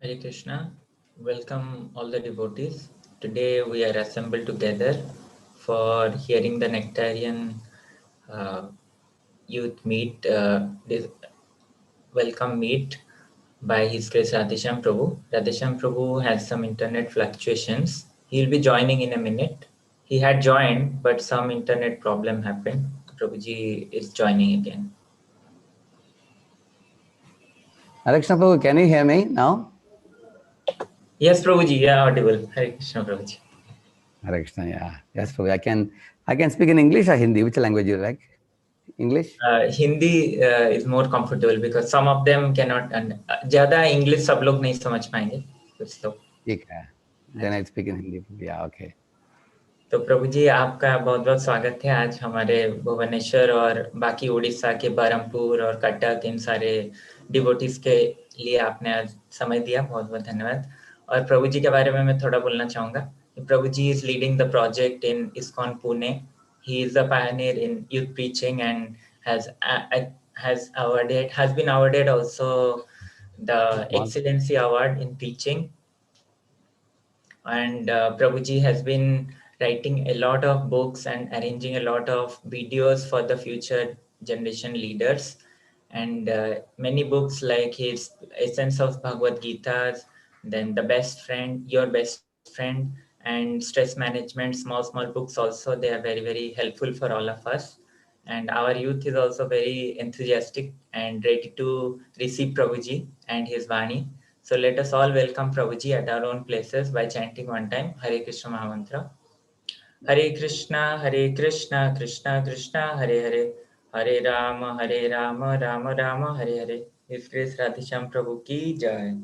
Hare Krishna, welcome all the devotees. Today we are assembled together for hearing the Nectarian Youth Meet, welcome meet by His Grace Radhesham Prabhu. Radhesham Prabhu has some internet fluctuations. He'll be joining in a minute. He had joined, but some internet problem happened. Prabhuji is joining again. Hare Krishna Prabhu, can you hear me now? Yes, Prabhuji, yeah, audible. Hare Krishna, Prabhuji. Hare Krishna, yeah. Yes, Prabhu. I can speak in English or Hindi. Which language you like? English? Hindi is more comfortable because some of them cannot. ज़्यादा English सब लोग नहीं समझ पाएंगे. कुछ लोग. ठीक है. Then I speak in Hindi. Yeah, okay. तो प्रभु जी आपका बहुत बहुत स्वागत है आज हमारे भुवनेश्वर और बाकी उड़ीसा के बरहमपुर और कटक इन सारे डिवोटीज के लिए आपने आज समय दिया. बहुत बहुत धन्यवाद. और प्रभु जी के बारे में मैं थोड़ा बोलना चाहूँगा. प्रभु जी is leading the project in ISKCON Pune. He is a pioneer in youth preaching and has been awarded also the Excellency Award in Preaching. And Prabhuji has been writing a lot of books and arranging a lot of videos for the future generation leaders. And many books like his Essence of Bhagavad Gita, then The Best Friend, Your Best Friend, and Stress Management, small books also. They are very, very helpful for all of us. And our youth is also very enthusiastic and ready to receive Prabhuji and his Vani. So let us all welcome Prabhuji at our own places by chanting one time Hare Krishna Mahamantra. Hare Krishna, Krishna Krishna, Hare Hare, Hare Rama, Rama Rama, Hare Hare. His Grace Radhesham Prabhu ki jai.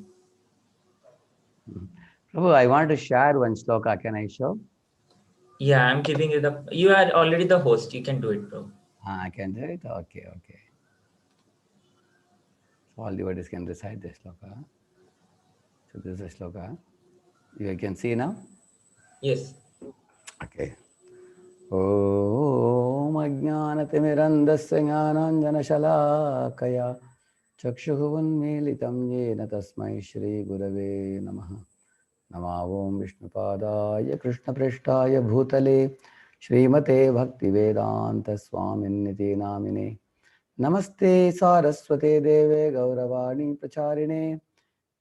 Prabhu, I want to share one shloka. Can I show? Yeah, I'm giving you the. You are already the host. You can do it, Prabhu. I can do it? Okay. So all devotees can recite this shloka. So this is a shloka. You can see now? Yes. Okay. Om Ajnanatimirandasya Jnananjanashalakaya Chakshuvunmilitam Yena Tasmai Shri Gurave Namaha. Namo Vishnupadaya Krishna Prishtaya Bhutale Srimate Bhaktivedanta Swaminiti Namine Namaste Saraswate Deve Gauravani Pracharine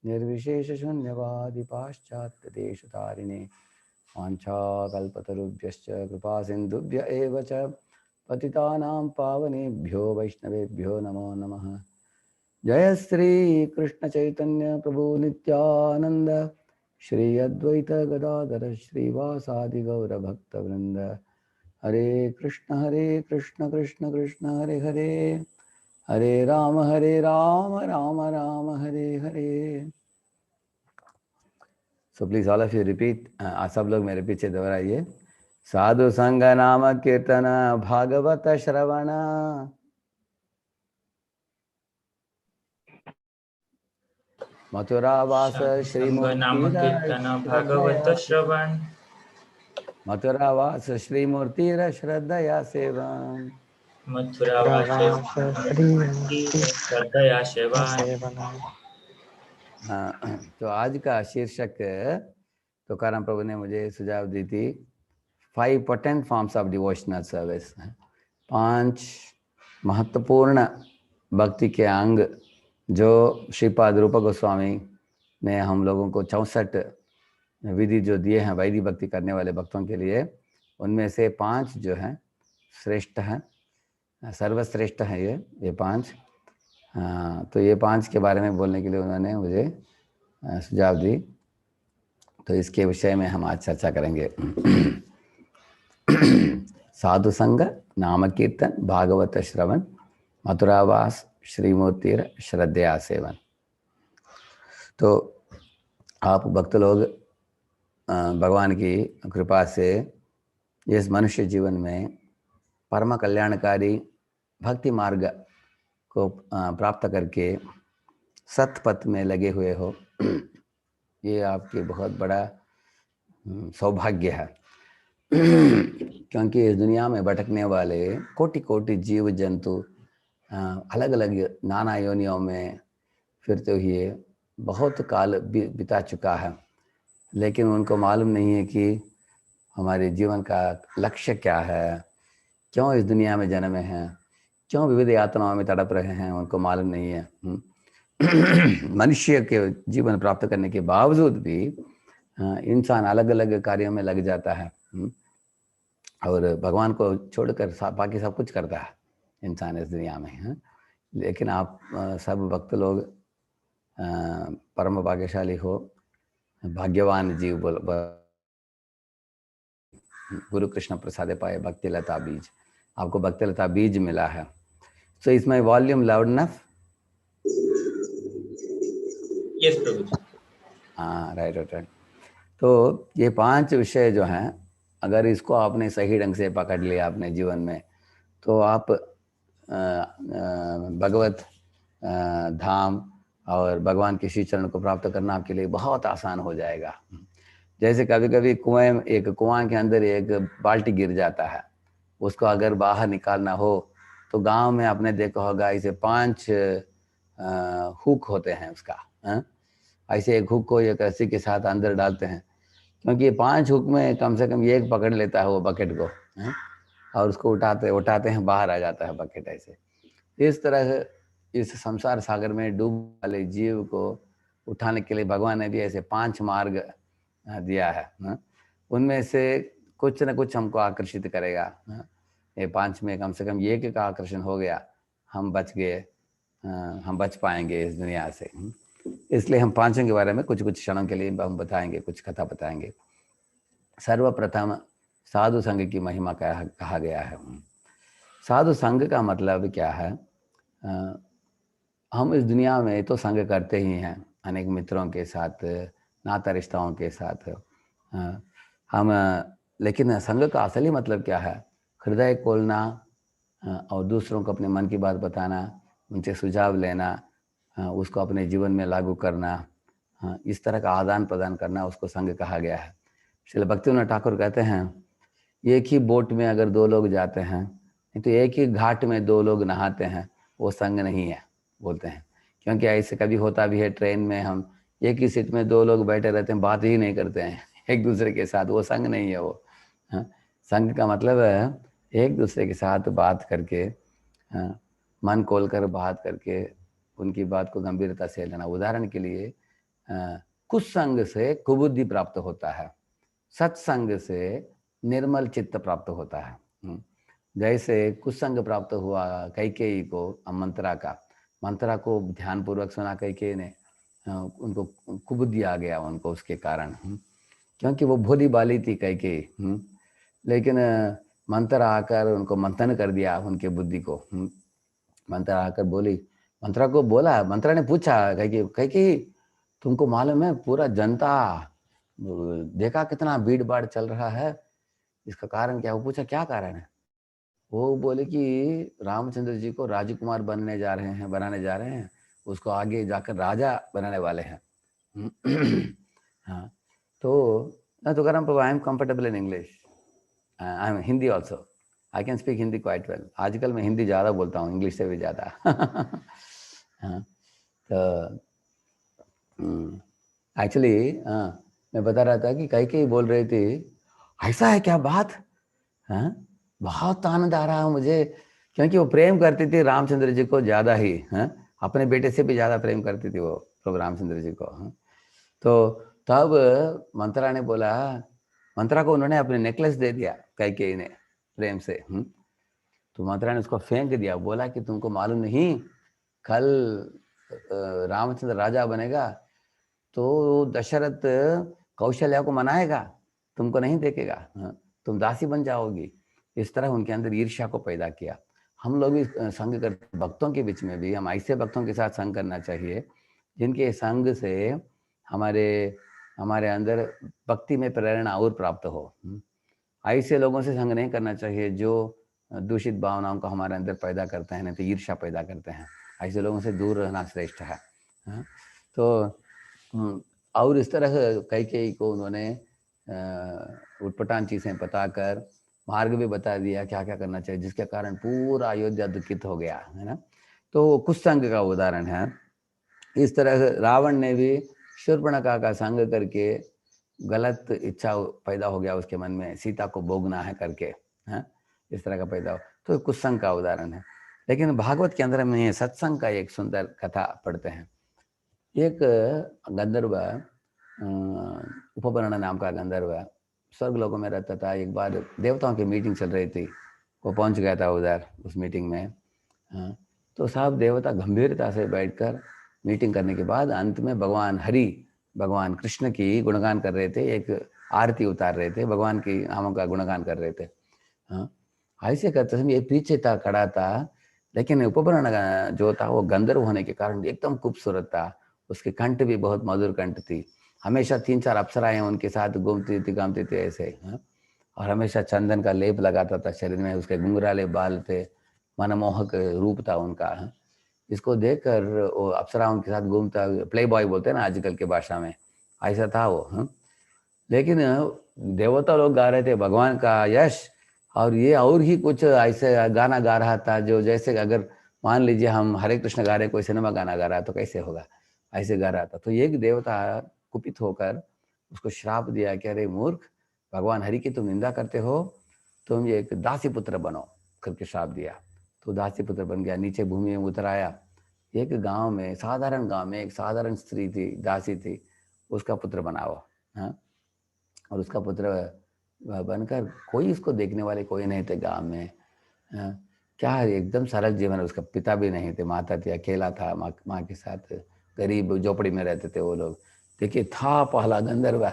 Nirvishesha Shunyavadi Paschatya Deshatarine वाञ्छाकल्पतरुभ्यश्च कृपा सिन्धुभ्य एव च पतितानां पावनेभ्यो वैष्णवेभ्यो नमो नमः। जय श्री कृष्ण चैतन्य प्रभु नित्यानंद, श्री अद्वैत गदाधर श्रीवासादि गौर भक्त वृंद। Hare Krishna Krishna Krishna Hare Hare, Hare Rama Rama Rama Hare Hare. So please all of you repeat, आप सब लोग मेरे पीछे दोहराइए। साधु संग नाम कीर्तन भागवत श्रवण, मथुरावास साधु संग नाम श्रीमूर्ति कीर्तन भागवत श्रद्धया, श्रवण, मथुरावास श्रीमूर्ति श्रद्धया सेवन। मथुरा वासे प्रवास की श्रीमूर्ति श्रद्धया सेवन। सेवना। तो आज का शीर्षक तुकाराम प्रभु ने मुझे सुझाव दी थी, 5 potent forms of devotional service, 5 महत्वपूर्ण भक्ति के अंग जो श्रीपाद रूप गोस्वामी ने हम लोगों को 64 विधि जो दिए हैं वैदिक भक्ति करने वाले भक्तों के लिए, उनमें से 5 जो हैं श्रेष्ठ हैं, सर्वश्रेष्ठ हैं ये 5। तो ये 5 के बारे में बोलने के लिए उन्होंने मुझे सुझाव दी। तो इसके विषय में हम आज चर्चा करेंगे। साधु संग, नाम कीर्तन, भागवत श्रवण, मथुरावास, श्रीमूर्ति श्रद्धया सेवन। तो आप भक्त लोग भगवान की कृपा से इस मनुष्य जीवन में परम कल्याणकारी भक्ति मार्ग को प्राप्त करके सतपथ में लगे हुए हो, ये आपकी बहुत बड़ा सौभाग्य है। क्योंकि इस दुनिया में भटकने वाले कोटि कोटि जीव जंतु अलग अलग नाना योनियों में फिरते हुए बहुत काल बिता चुका है, लेकिन उनको मालूम नहीं है कि हमारे जीवन का लक्ष्य क्या है, क्यों इस दुनिया में जन्मे हैं, क्यों विविध यातनाओं में तड़प रहे हैं, उनको मालूम नहीं है। मनुष्य के जीवन प्राप्त करने के बावजूद भी इंसान अलग अलग कार्यों में लग जाता है और भगवान को छोड़कर बाकी सब कुछ करता है इंसान इस दुनिया में। लेकिन आप सब भक्त लोग परम भाग्यशाली हो, भाग्यवान जीव बोल। गुरु कृष्ण प्रसाद पाए भक्ति लता बीज, आपको भक्ति लता बीज मिला है। So is my volume loud enough? Yes prabhu ji. हाँ, राइट। तो ये 5 विषय जो हैं, अगर इसको आपने सही ढंग से पकड़ लिया अपने जीवन में, तो आप भगवत धाम और भगवान के श्री चरण को प्राप्त करना आपके लिए बहुत आसान हो जाएगा। जैसे कभी कभी कुआं के अंदर एक बाल्टी गिर जाता है, उसको अगर बाहर निकालना हो तो गांव में आपने देखा होगा ऐसे 5 हुक होते हैं उसका। ऐसे एक हुक को एक रस्सी के साथ अंदर डालते हैं, क्योंकि ये 5 हुक में कम से कम एक पकड़ लेता है वो बकेट को, और उसको उठाते हैं, बाहर आ जाता है बकेट। ऐसे इस तरह इस संसार सागर में डूब वाले जीव को उठाने के लिए भगवान ने भी ऐसे 5 मार्ग दिया है। उनमें से कुछ न कुछ हमको आकर्षित करेगा। ये 5 में कम से कम एक का आकर्षण हो गया, हम बच गए, हम बच पाएंगे इस दुनिया से। इसलिए हम 5 के बारे में कुछ क्षणों के लिए हम बताएंगे, कुछ कथा बताएंगे। सर्वप्रथम साधु संघ की महिमा कहा गया है। साधु संघ का मतलब क्या है? हम इस दुनिया में तो संग करते ही हैं, अनेक मित्रों के साथ, नाता रिश्ताओं के साथ हम, लेकिन संग का असली मतलब क्या है? हृदय खोलना और दूसरों को अपने मन की बात बताना, उनसे सुझाव लेना, उसको अपने जीवन में लागू करना, इस तरह का आदान प्रदान करना, उसको संग कहा गया है। श्रील भक्तिविनोद ठाकुर कहते हैं, एक ही बोट में अगर 2 लोग जाते हैं, नहीं तो एक ही घाट में 2 लोग नहाते हैं, वो संग नहीं है बोलते हैं। क्योंकि ऐसे कभी होता भी है, ट्रेन में हम एक ही सीट में 2 लोग बैठे रहते हैं, बात ही नहीं करते हैं एक दूसरे के साथ, वो संग नहीं है वो। संग का मतलब है एक दूसरे के साथ बात करके, मन खोलकर बात करके, उनकी बात को गंभीरता से लेना। उदाहरण के लिए कुछ संग से कुबुद्धि प्राप्त होता है, सत्संग से निर्मल चित्त प्राप्त होता है। जैसे कुसंग प्राप्त हुआ कैकेयी को, मंत्रा को ध्यान पूर्वक सुना कैकेयी ने, उनको कुबुद्धि आ गया उनको उसके कारण, क्योंकि वो भोली बाली थी कैकेयी। लेकिन मंत्र आकर उनको मंथन कर दिया उनके बुद्धि को। मंत्र आकर बोली, मंत्रा ने पूछा कैकेयी तुमको मालूम है पूरा जनता देखा कितना भीड़ भाड़ चल रहा है, इसका कारण क्या? वो पूछा क्या कारण है? वो बोले कि रामचंद्र जी को राजकुमार बनाने जा रहे हैं, उसको आगे जाकर राजा बनाने वाले हैं। हाँ, तो I am comfortable in English, I am Hindi also, I can speak Hindi quite well. आजकल मैं हिंदी ज़्यादा बोलता हूँ इंग्लिश से भी ज़्यादा। हाँ, तो एक्चुअली मैं बता रहा था कि कई बोल रही थी ऐसा है क्या बात, हाँ बहुत आनंद आ रहा है मुझे, क्योंकि वो प्रेम करती थी रामचंद्र जी को ज़्यादा ही, हाँ अपने बेटे से भी ज़्यादा प्रेम करती थी वो प्रभु रामचंद्र जी को। हाँ, तो तब मंत्रा को उन्होंने अपने नेकलेस दे दिया कैकेयी ने प्रेम से। तो मंत्रा ने उसको फेंक दिया, बोला कि तुमको मालूम नहीं कल रामचंद्र राजा बनेगा तो दशरथ कौशल्या को मनाएगा, तुमको नहीं देखेगा, तुम दासी बन जाओगी। इस तरह उनके अंदर ईर्ष्या को पैदा किया। हम लोग भी संग करते भक्तों के बीच में भी हम ऐसे भक्तों के साथ संग करना चाहिए जिनके संग से हमारे अंदर भक्ति में प्रेरणा और प्राप्त हो। ऐसे लोगों से संग नहीं करना चाहिए जो दूषित भावनाओं को हमारे अंदर पैदा करते हैं, नहीं तो ईर्ष्या पैदा करते हैं। ऐसे लोगों से दूर रहना श्रेष्ठ है। तो और इस तरह कैकेयी को उन्होंने उटपटांग चीज़ें बताकर मार्ग भी बता दिया क्या क्या करना चाहिए, जिसके कारण पूरा अयोध्या दुखित हो गया, है ना। तो कुसंग का उदाहरण है। इस तरह रावण ने भी शूर्पणखा का संग करके गलत इच्छा पैदा हो गया उसके मन में, सीता को भोगना है करके, है इस तरह का पैदा हो, तो कुसंग का उदाहरण है। लेकिन भागवत के अंदर में सत्संग का एक सुंदर कथा पढ़ते हैं। एक गंधर्व, उपवर्ण नाम का गंधर्व स्वर्ग लोकों में रहता था। एक बार देवताओं की मीटिंग चल रही थी, वो पहुंच गया था उधर उस मीटिंग में। तो सब देवता गंभीरता से बैठकर मीटिंग करने के बाद अंत में भगवान कृष्ण की गुणगान कर रहे थे, एक आरती उतार रहे थे, भगवान की नामों का गुणगान कर रहे थे। हाँ, ऐसे करते समय ये पीछे था, खड़ा था, लेकिन उपवर्ण जो था वो गंधर्व होने के कारण एकदम खूबसूरत था। उसके कंठ भी बहुत मधुर कंठ थी। हमेशा 3-4 अप्सराएं उनके साथ घूमती थी, गामती थी ऐसे, और हमेशा चंदन का लेप लगाता था शरीर में, उसके घुंघराले बाल थे, मनमोहक रूप था उनका। इसको देखकर वो अप्सरा उनके साथ घूमता, प्ले बॉय बोलते हैं ना आजकल के भाषा में, ऐसा था वो। लेकिन देवता लोग गा रहे थे भगवान का यश, और ये और ही कुछ ऐसे गाना गा रहा था जो जैसे अगर मान लीजिए हम हरे कृष्ण गा रहे, कोई सिनेमा गाना गा रहा है तो कैसे होगा, ऐसे गा रहा था। तो एक देवता कुपित होकर उसको श्राप दिया कि अरे मूर्ख, भगवान हरि की तुम निंदा करते हो, तुम ये एक दासी पुत्र बनो करके श्राप दिया। तो दासी पुत्र बन गया, नीचे भूमि में उतर आया। एक गांव में, साधारण गांव में एक साधारण स्त्री थी, दासी थी, उसका पुत्र बना वो। हाँ, और उसका पुत्र बनकर कोई इसको देखने वाले कोई नहीं थे गांव में। क्या एकदम सरल जीवन, उसका पिता भी नहीं थे, माता थी, अकेला था माँ के साथ, गरीब झोपड़ी में रहते थे वो लोग। देखिए था पहला गंधर्व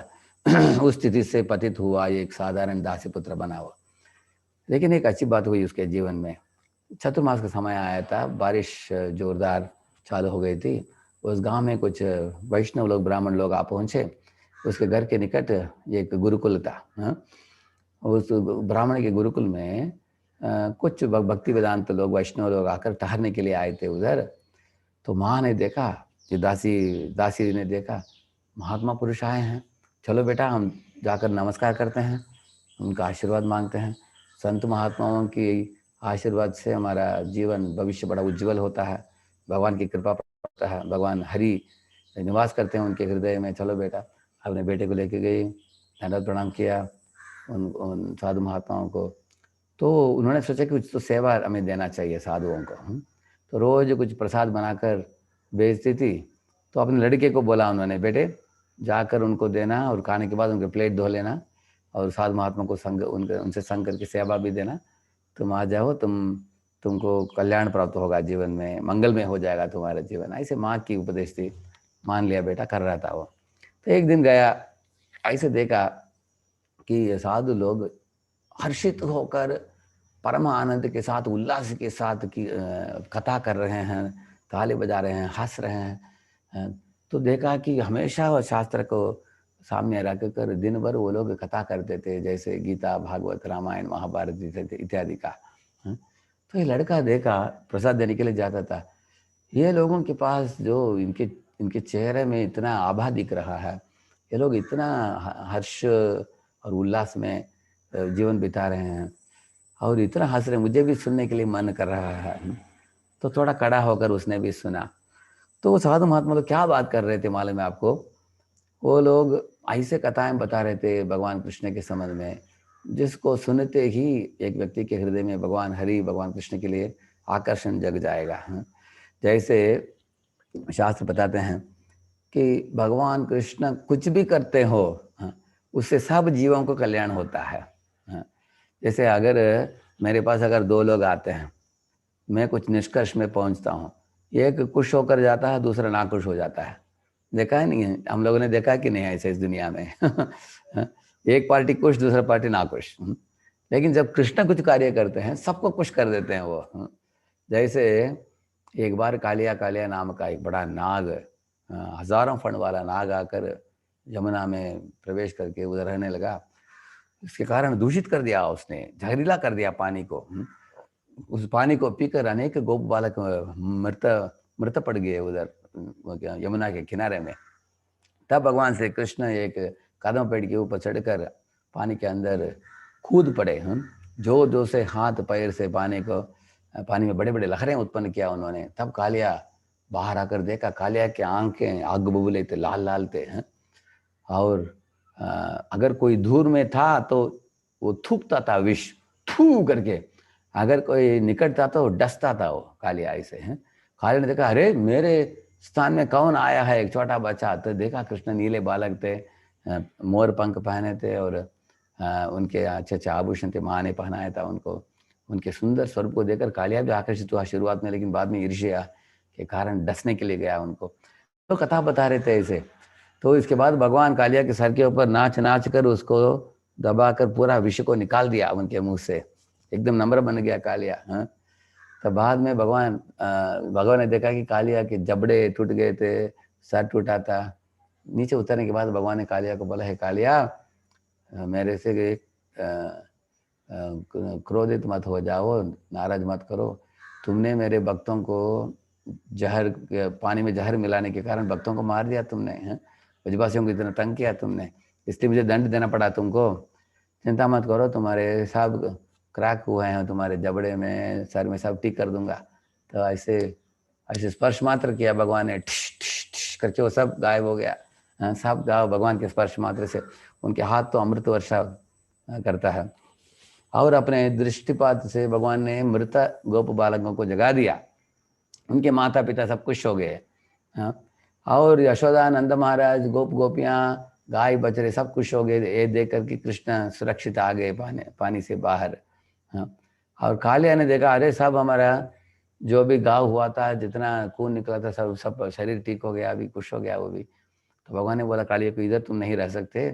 उस स्थिति से पतित हुआ, एक साधारण दासी पुत्र बना हुआ। लेकिन एक अच्छी बात हुई उसके जीवन में, चतुर्मास का समय आया था, बारिश जोरदार चालू हो गई थी। उस गांव में कुछ वैष्णव लोग, ब्राह्मण लोग आ पहुंचे। उसके घर के निकट एक गुरुकुल था। उस ब्राह्मण के गुरुकुल में कुछ भक्ति वेदांत लोग, वैष्णव लोग आकर ठहरने के लिए आए थे उधर। तो माँ ने देखा, ये दासी ने देखा महात्मा पुरुष आए हैं, चलो बेटा हम जाकर नमस्कार करते हैं, उनका आशीर्वाद मांगते हैं। संत महात्माओं की आशीर्वाद से हमारा जीवन भविष्य बड़ा उज्जवल होता है, भगवान की कृपा प्राप्त है, भगवान हरि निवास करते हैं उनके हृदय में। चलो बेटा, अपने बेटे को लेके गई, दंडवत प्रणाम किया उन साधु महात्माओं को। तो उन्होंने सोचा कि कुछ तो सेवा हमें देना चाहिए साधुओं को। तो रोज कुछ प्रसाद बनाकर बेचती थी। तो अपने लड़के को बोला उन्होंने, बेटे जाकर उनको देना और खाने के बाद उनके प्लेट धो लेना, और साधु महात्मा को संग उनसे संग करके सेवा भी देना, तुम आ जाओ, तुमको कल्याण प्राप्त होगा, जीवन में मंगलमय हो जाएगा तुम्हारा जीवन। ऐसे माँ की उपदेश थी, मान लिया बेटा, कर रहा था वो। तो एक दिन गया, ऐसे देखा कि ये साधु लोग हर्षित होकर परम आनंद के साथ, उल्लास के साथ की कथा कर रहे हैं, ताली बजा रहे हैं, हंस रहे हैं। तो देखा कि हमेशा वो शास्त्र को सामने रख कर दिन भर वो लोग कथा करते थे, जैसे गीता, भागवत, रामायण, महाभारत इत्यादि का। तो ये लड़का देखा, प्रसाद देने के लिए जाता था, ये लोगों के पास जो इनके इनके चेहरे में इतना आभा दिख रहा है, ये लोग इतना हर्ष और उल्लास में जीवन बिता रहे हैं और इतना हंस रहे, मुझे भी सुनने के लिए मन कर रहा है। तो थोड़ा कड़ा होकर उसने भी सुना। तो वो साधु महात्मा लोग क्या बात कर रहे थे मालूम है आपको? वो लोग ऐसे कथाएं बता रहे थे भगवान कृष्ण के संबंध में, जिसको सुनते ही एक व्यक्ति के हृदय में भगवान हरि, भगवान कृष्ण के लिए आकर्षण जग जाएगा। जैसे शास्त्र बताते हैं कि भगवान कृष्ण कुछ भी करते हो, उससे सब जीवों को कल्याण होता है। जैसे अगर मेरे पास अगर दो लोग आते हैं, मैं कुछ निष्कर्ष में पहुंचता हूँ, एक खुश होकर जाता है, दूसरा नाखुश हो जाता है। देखा है नहीं है? हम लोगों ने देखा कि नहीं ऐसे इस दुनिया में? एक पार्टी खुश, दूसरा पार्टी नाखुश। लेकिन जब कृष्ण कुछ कार्य करते हैं, सबको खुश कर देते हैं वो। जैसे एक बार कालिया कालिया नाम का एक बड़ा नाग, हजारों फण वाला नाग आकर यमुना में प्रवेश करके उधर रहने लगा। इसके कारण दूषित कर दिया उसने, जहरीला कर दिया पानी को। उस पानी को पीकर अनेक गोप बालक मृत पड़ गए उधर यमुना के किनारे में। तब भगवान श्री कृष्ण एक कदम पेड़ के ऊपर चढ़कर पानी के अंदर कूद पड़े। जो जो से हाथ पैर से पानी में बड़े बड़े लहरें उत्पन्न किया उन्होंने। तब कालिया बाहर आकर देखा, कालिया की आंखें आग बबूले थे, लाल लाल थे। और अगर कोई दूर में था तो वो थूकता था विष, थू करके। अगर कोई निकट था तो डसता था वो कालिया ऐसे। कालिया ने देखा, अरे मेरे स्थान में कौन आया है, एक छोटा बच्चा। तो देखा कृष्ण नीले बालक थे, मोर पंख पहने थे और उनके अच्छे अच्छे आभूषण थे, माँ ने पहनाया था उनको। उनके सुंदर स्वरूप को देखकर कालिया भी आकर्षित हुआ शुरुआत में, लेकिन बाद में ईर्ष्या के कारण डसने के लिए गया उनको। तो कथा बता रहे थे ऐसे। तो इसके बाद भगवान कालिया के सर के ऊपर नाच नाच कर उसको दबाकर पूरा विष को निकाल दिया उनके मुंह से, एकदम नम्र बन गया कालिया। तब बाद में भगवान ने देखा कि कालिया के जबड़े टूट गए थे, सर टूटा था। नीचे उतरने के बाद भगवान ने कालिया को बोला, है कालिया, मेरे से क्रोधित मत हो जाओ, नाराज मत करो। तुमने मेरे भक्तों को पानी में जहर मिलाने के कारण भक्तों को मार दिया तुमने, ब्रजवासियों को इतना तंग किया तुमने, इसलिए मुझे दंड देना पड़ा तुमको। चिंता मत करो, तुम्हारे सब क्रैक हुए हैं, तुम्हारे जबड़े में, सर में सब ठीक कर दूंगा। तो ऐसे स्पर्श मात्र किया भगवान ने, ठिश ठिश ठिश करके वो सब गायब हो गया। सब गायब भगवान के स्पर्श मात्र से। उनके हाथ तो अमृत वर्षा करता है। और अपने दृष्टिपात से भगवान ने मृत गोप बालकों को जगा दिया। उनके माता पिता सब खुश हो गए। और यशोदा, नंद महाराज, गोप गोपियाँ, गाय बछड़े सब खुश हो गए ये देख कर कि कृष्ण सुरक्षित आ गए पानी से बाहर। और कालिया ने देखा, अरे सब हमारा जो भी घाव हुआ था, जितना खून निकला था, सब शरीर ठीक हो गया, अभी खुश हो गया वो भी। तो भगवान ने बोला कालिया को, इधर तुम नहीं रह सकते,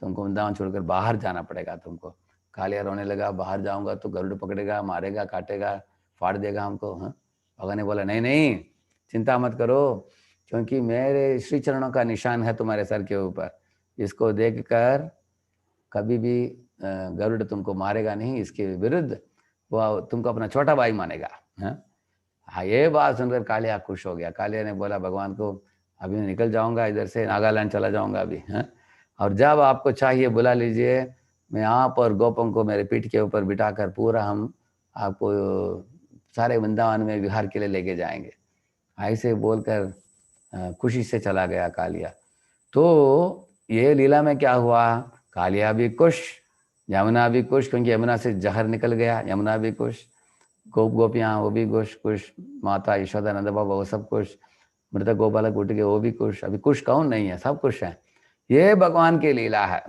तुमको वृंदावन छोड़कर बाहर जाना पड़ेगा तुमको। कालिया रोने लगा, बाहर जाऊंगा तो गरुड़ पकड़ेगा, मारेगा, काटेगा, फाड़ देगा हमको। भगवान ने बोला, नहीं नहीं, चिंता मत करो, क्योंकि मेरे श्री चरणों का निशान है तुम्हारे सर के ऊपर। इसको देखकर कभी भी गरुड़ तुमको मारेगा नहीं, इसके विरुद्ध वो तुमको अपना छोटा भाई मानेगा। हाँ, ये बात सुनकर कालिया खुश हो गया। कालिया ने बोला भगवान को, अभी मैं निकल जाऊंगा इधर से, नागालैंड चला जाऊंगा अभी। और जब आपको चाहिए बुला लीजिए, मैं आप और गोपों को मेरे पीठ के ऊपर बिठाकर पूरा हम आपको सारे वृंदावन में विहार के लिए लेके जाएंगे। ऐसे बोलकर खुशी से चला गया कालिया। तो ये लीला में क्या हुआ, कालिया भी खुश, यमुना भी खुश, क्योंकि यमुना से जहर निकल गया, यमुना भी खुश, गोप गोपियाँ वो भी खुश, माता यशोदा, नंद बाबा वो सब खुश, मृत गोपालक उठ गए वो भी खुश। अभी खुश कौन नहीं है, सब खुश हैं। ये भगवान की लीला है।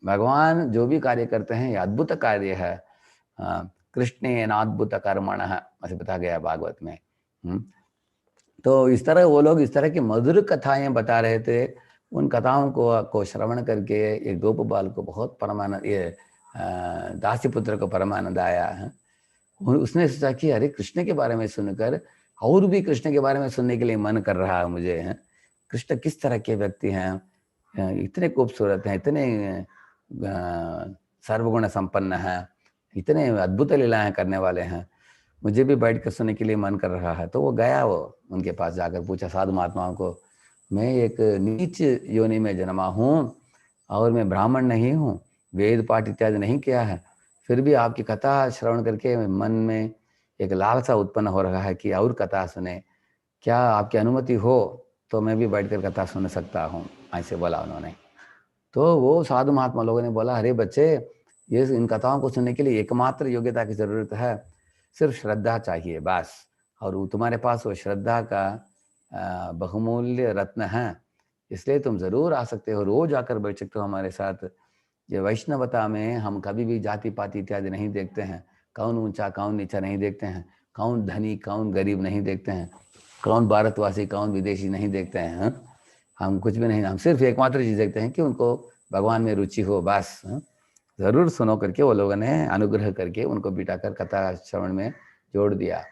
भगवान जो भी कार्य करते हैं ये अद्भुत कार्य है। कृष्णेन अद्भुत कर्मणः ऐसे बता गया भागवत में। तो इस तरह वो लोग इस तरह की मधुर कथाएं बता रहे थे। उन कथाओं को श्रवण करके एक गोपबाल को बहुत परमानंद, ये दासी पुत्र को परमानंद आया है। उसने सोचा कि अरे कृष्ण के बारे में सुनकर और भी कृष्ण के बारे में सुनने के लिए मन कर रहा है मुझे, है कृष्ण किस तरह के व्यक्ति हैं, इतने खूबसूरत हैं, इतने सर्वगुण संपन्न हैं, इतने अद्भुत लीलाएं करने वाले हैं, मुझे भी बैठ कर सुनने के लिए मन कर रहा है। तो वो गया, वो उनके पास जाकर पूछा साधु महात्माओं को, मैं एक नीच योनि में जन्मा हूँ और मैं ब्राह्मण नहीं हूँ, वेद पाठ इत्यादि नहीं किया है, फिर भी आपकी कथा श्रवण करके मन में एक लालसा उत्पन्न हो रहा है कि और कथा सुने, क्या आपकी अनुमति हो तो मैं भी बैठकर कथा सुन सकता हूँ, ऐसे बोला उन्होंने। तो वो साधु महात्मा लोगों ने बोला, अरे बच्चे, ये इन कथाओं को सुनने के लिए एकमात्र योग्यता की जरूरत है, सिर्फ श्रद्धा चाहिए बस, और तुम्हारे पास वो श्रद्धा का बहुमूल्य रत्न है, इसलिए तुम जरूर आ सकते हो, रोज आकर बैठ सकते हो हमारे साथ। ये वैष्णवता में हम कभी भी जाति पाति इत्यादि नहीं देखते हैं, कौन ऊंचा कौन नीचा नहीं देखते हैं, कौन धनी कौन गरीब नहीं देखते हैं, कौन भारतवासी कौन विदेशी नहीं देखते हैं। हम कुछ भी नहीं, हम सिर्फ एकमात्र चीज देखते हैं कि उनको भगवान में रुचि हो बस। जरूर सुनो करके वो लोगों ने अनुग्रह करके उनको बिठाकर कथा श्रवण में जोड़ दिया।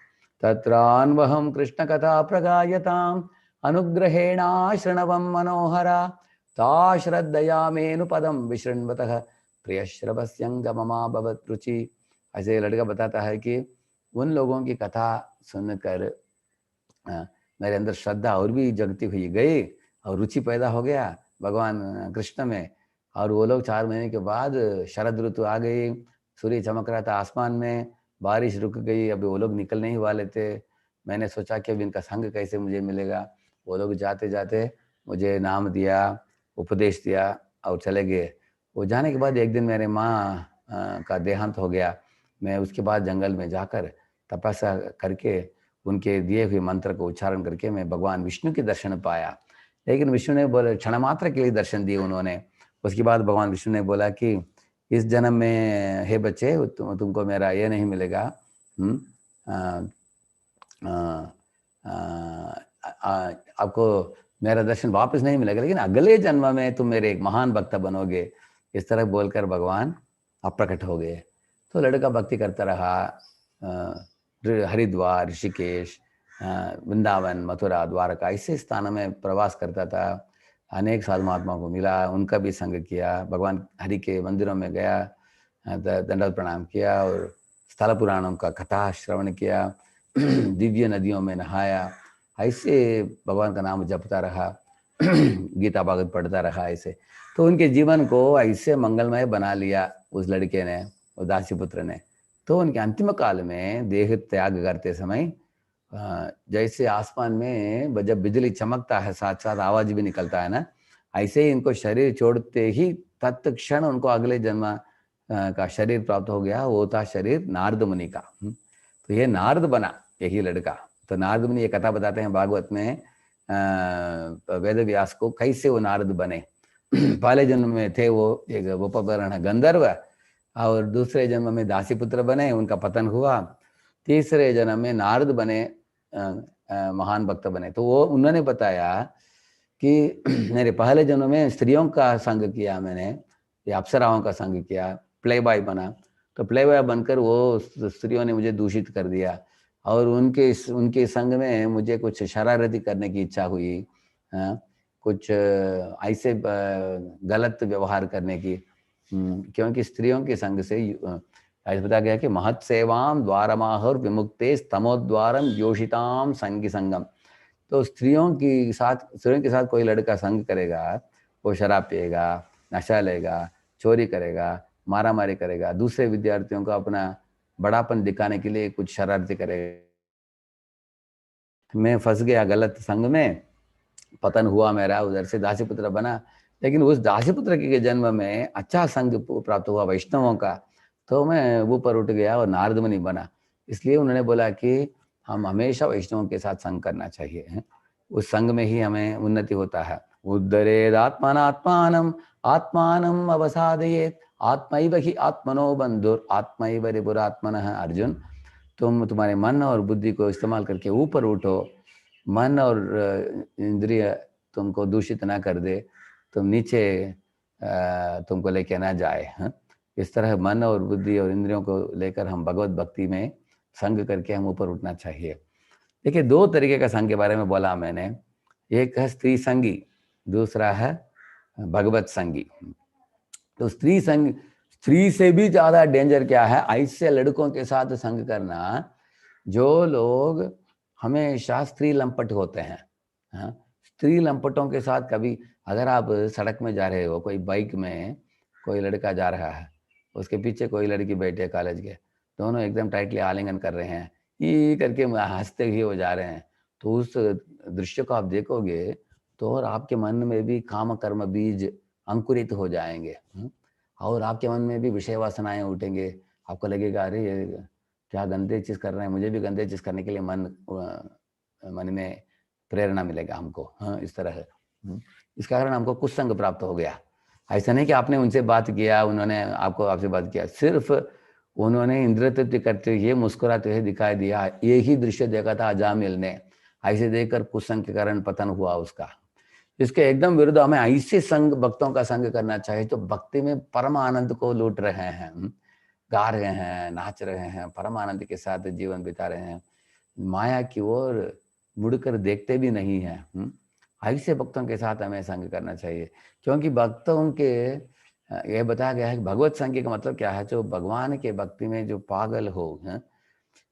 तत्रान्वहं कृष्ण कथा प्रगायताम अनुग्रहेणाश्रणवं मनोहरा ता श्रद्धया मेनुपदम विशृण्वतः प्रियश्रवस्यंगममा भवत् रुचि। ऐसे लड़का बताता है कि उन लोगों की कथा सुनकर मेरे अंदर श्रद्धा और भी जगती हुई गई और रुचि पैदा हो गया भगवान कृष्ण में। और वो लोग 4 महीने के बाद शरद ऋतु आ गई, सूर्य चमक रहा था आसमान में, बारिश रुक गई, अभी वो लोग निकलने ही वाले थे। मैंने सोचा कि अब इनका संग कैसे मुझे मिलेगा। वो लोग जाते जाते मुझे नाम दिया, उपदेश दिया और चले गए। वो जाने के बाद एक दिन मेरे माँ का देहांत हो गया। मैं उसके बाद जंगल में जाकर तपस्या करके उनके दिए हुए मंत्र को उच्चारण करके मैं भगवान विष्णु के दर्शन पाया। लेकिन विष्णु ने बोले, क्षण मात्र के लिए दर्शन दिए उन्होंने। उसके बाद भगवान विष्णु ने बोला कि इस जन्म में हे बच्चे तुमको मेरा ये नहीं मिलेगा, आपको मेरा दर्शन वापस नहीं मिलेगा, लेकिन अगले जन्म में तुम मेरे एक महान भक्त बनोगे। इस तरह बोलकर भगवान अप्रकट हो गए। तो लड़का भक्ति करता रहा, हरिद्वार, ऋषिकेश, वृंदावन, मथुरा, द्वारका ऐसे स्थानों में प्रवास करता था। अनेक साधु महात्माओं को मिला, उनका भी संग किया, भगवान हरि के मंदिरों में गया, दंडवत प्रणाम किया और स्थल पुराणों का कथा श्रवण किया, दिव्य नदियों में नहाया, ऐसे भगवान का नाम जपता रहा, गीता भागवत पढ़ता रहा ऐसे। तो उनके जीवन को ऐसे मंगलमय बना लिया उस लड़के ने, उस दासी पुत्र ने। तो उनके अंतिम काल में देह त्याग करते समय जैसे आसमान में जब बिजली चमकता है साथ साथ आवाज भी निकलता है ना, ऐसे ही इनको शरीर छोड़ते ही तत्क्षण उनको अगले जन्म का शरीर प्राप्त हो गया। वो था शरीर नारद मुनि का। तो ये नारद बना यही लड़का। तो नारद मुनि ये कथा बताते हैं भागवत में, वेद व्यास को कैसे वो नारद बने। पहले जन्म में थे वो एक उपकरण गंधर्व, और दूसरे जन्म में दासी पुत्र बने, उनका पतन हुआ। तीसरे जन्म में नारद बने, महान भक्त बने। तो वो उन्होंने बताया कि मेरे पहले जन्म में स्त्रियों का संग किया मैंने, या अप्सराओं का संग किया, प्ले बॉय बना। तो प्ले बॉय बनकर वो स्त्रियों ने मुझे दूषित कर दिया और उनके संग में मुझे कुछ शरारती करने की इच्छा हुई, कुछ ऐसे गलत व्यवहार करने की, क्योंकि स्त्रियों के संग से ऐसा बताया गया कि महत सेवाम द्वारमाहुर विमुक्ते स्तमोद्वारम योषिताम संगी संगम। तो स्त्रियों के साथ कोई लड़का संग करेगा, वो शराब पिएगा, नशा लेगा, चोरी करेगा, मारामारी करेगा, दूसरे विद्यार्थियों को अपना बड़ापन दिखाने के लिए कुछ शरारती करेगा। मैं फंस गया गलत संग में, पतन हुआ मेरा, उधर से दासीपुत्र बना। लेकिन उस दासीपुत्र के जन्म में अच्छा संग प्राप्त हुआ वैष्णवों का, तो मैं ऊपर उठ गया और नारद मुनि बना। इसलिए उन्होंने बोला कि हम हमेशा वैष्णवों के साथ संग करना चाहिए, उस संग में ही हमें उन्नति होता है। उद्धरेदात्मनात्मानम् आत्मानम् अवसादयेत् आत्मैव हि आत्मनो बंधुर आत्मैव रिपुरात्मनः। अर्जुन, तुम तुम्हारे मन और बुद्धि को इस्तेमाल करके ऊपर उठो, मन और इंद्रिय तुमको दूषित ना कर दे, तुम नीचे तुमको लेके ना जाए। इस तरह मन और बुद्धि और इंद्रियों को लेकर हम भगवत भक्ति में संग करके हम ऊपर उठना चाहिए। देखिए, दो तरीके का संग के बारे में बोला मैंने, एक है स्त्री संगी, दूसरा है भगवत संगी। तो स्त्री संग, स्त्री से भी ज्यादा डेंजर क्या है, ऐसे लड़कों के साथ संग करना जो लोग हमेशा स्त्री लंपट होते हैं। स्त्री लंपटों के साथ कभी, अगर आप सड़क में जा रहे हो, कोई बाइक में कोई लड़का जा रहा है, उसके पीछे कोई लड़की बैठी है कॉलेज के, दोनों एकदम टाइटली आलिंगन कर रहे हैं, ये करके हंसते हुए वो जा रहे हैं, तो उस दृश्य को आप देखोगे तो और आपके मन में भी काम कर्म बीज अंकुरित हो जाएंगे, और आपके मन में भी विषय वासनाएं उठेंगे। आपको लगेगा अरे ये क्या गंदे चीज कर रहे हैं, मुझे भी गंदे चीज करने के लिए मन में प्रेरणा मिलेगा हमको। इस तरह है। इस कारण हमको कुछ संग प्राप्त हो गया। ऐसा नहीं कि आपने उनसे बात किया, उन्होंने आपसे बात किया, सिर्फ उन्होंने इंद्रिय करते हुए मुस्कुराते हुए दिखाई दिया, यही दृश्य देखा था अजामिल ने, ऐसे देखकर कुसंग के कारण पतन हुआ उसका। इसके एकदम विरुद्ध हमें ऐसे संग, भक्तों का संग करना चाहिए तो भक्ति में परम आनंद को लूट रहे हैं, गा रहे हैं, नाच रहे हैं, परम आनंद के साथ जीवन बिता रहे हैं, माया की ओर मुड़कर देखते भी नहीं है। ऐसे भक्तों के साथ हमें संग करना चाहिए, क्योंकि भक्तों के यह बताया गया है कि भगवत संग का मतलब क्या है, जो भगवान के भक्ति में जो पागल हो।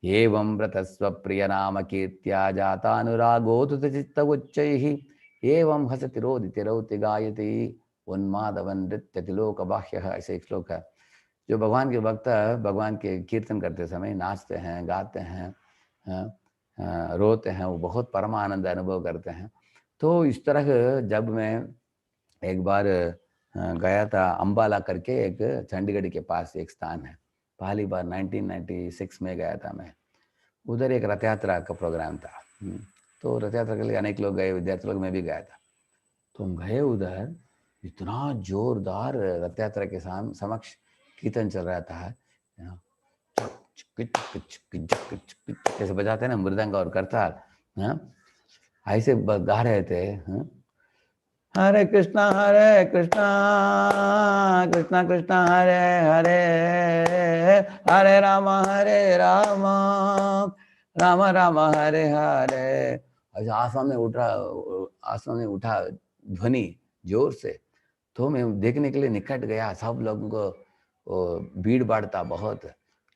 एवं व्रतस्व प्रिय नाम कीर्त्या जाता अनुरागो चित्त उच्चैः एवं हसति रोदिति रौति गायति उन्मादवन नृत्यति लोक बाह्यः। ऐसे एक श्लोक है। जो भगवान के भक्त भगवान के कीर्तन करते समय नाचते हैं, गाते हैं, रोते हैं, वो बहुत परम आनंद अनुभव करते हैं। तो इस तरह जब मैं एक बार गया था, अंबाला करके एक चंडीगढ़ के पास एक स्थान है, पहली बार 1996 में गया था मैं। उधर एक रथ यात्रा का प्रोग्राम था, तो रथ यात्रा के लिए अनेक लोग गए, विद्यार्थी लोग, मैं भी गया था। तो हम गए उधर, इतना जोरदार रथ यात्रा के समक्ष कीर्तन चल रहा था, ऐसे बजाते हैं ना मृदंग और करताल, ऐसे गा रहे थे, हरे कृष्णा कृष्णा कृष्णा हरे हरे, हरे राम राम राम हरे हरे। ऐसा आसमान में उठा ध्वनि जोर से। तो मैं देखने के लिए निकट गया, सब लोगों को भीड़ भाड़ था बहुत,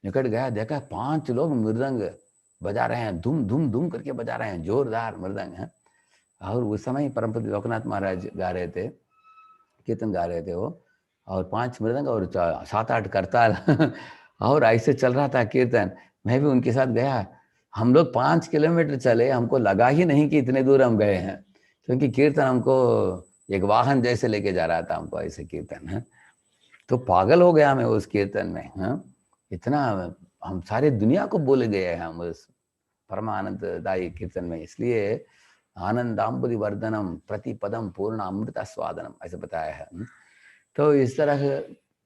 निकट गया, देखा 5 लोग मृदंग बजा रहे हैं, धूम धूम धूम करके बजा रहे हैं, जोरदार मृदंग है। और उस समय परम पूज्य लोकनाथ महाराज गा रहे थे, कीर्तन गा रहे थे वो, और 5 मृदंग और 7-8 करताल और ऐसे चल रहा था कीर्तन। मैं भी उनके साथ गया। हम लोग 5 किलोमीटर चले, हमको लगा ही नहीं कि इतने दूर हम गए हैं, क्योंकि कीर्तन हमको एक वाहन जैसे लेके जा रहा था हमको, ऐसे कीर्तन है। तो पागल हो गया मैं उस कीर्तन में, इतना हम सारे दुनिया को भूल गए हम उस परमानंददायी कीर्तन में। इसलिए आनंदाम्बुदि वर्धनम प्रतिपदम पूर्ण अमृत स्वादनम, ऐसे बताया है। तो इस तरह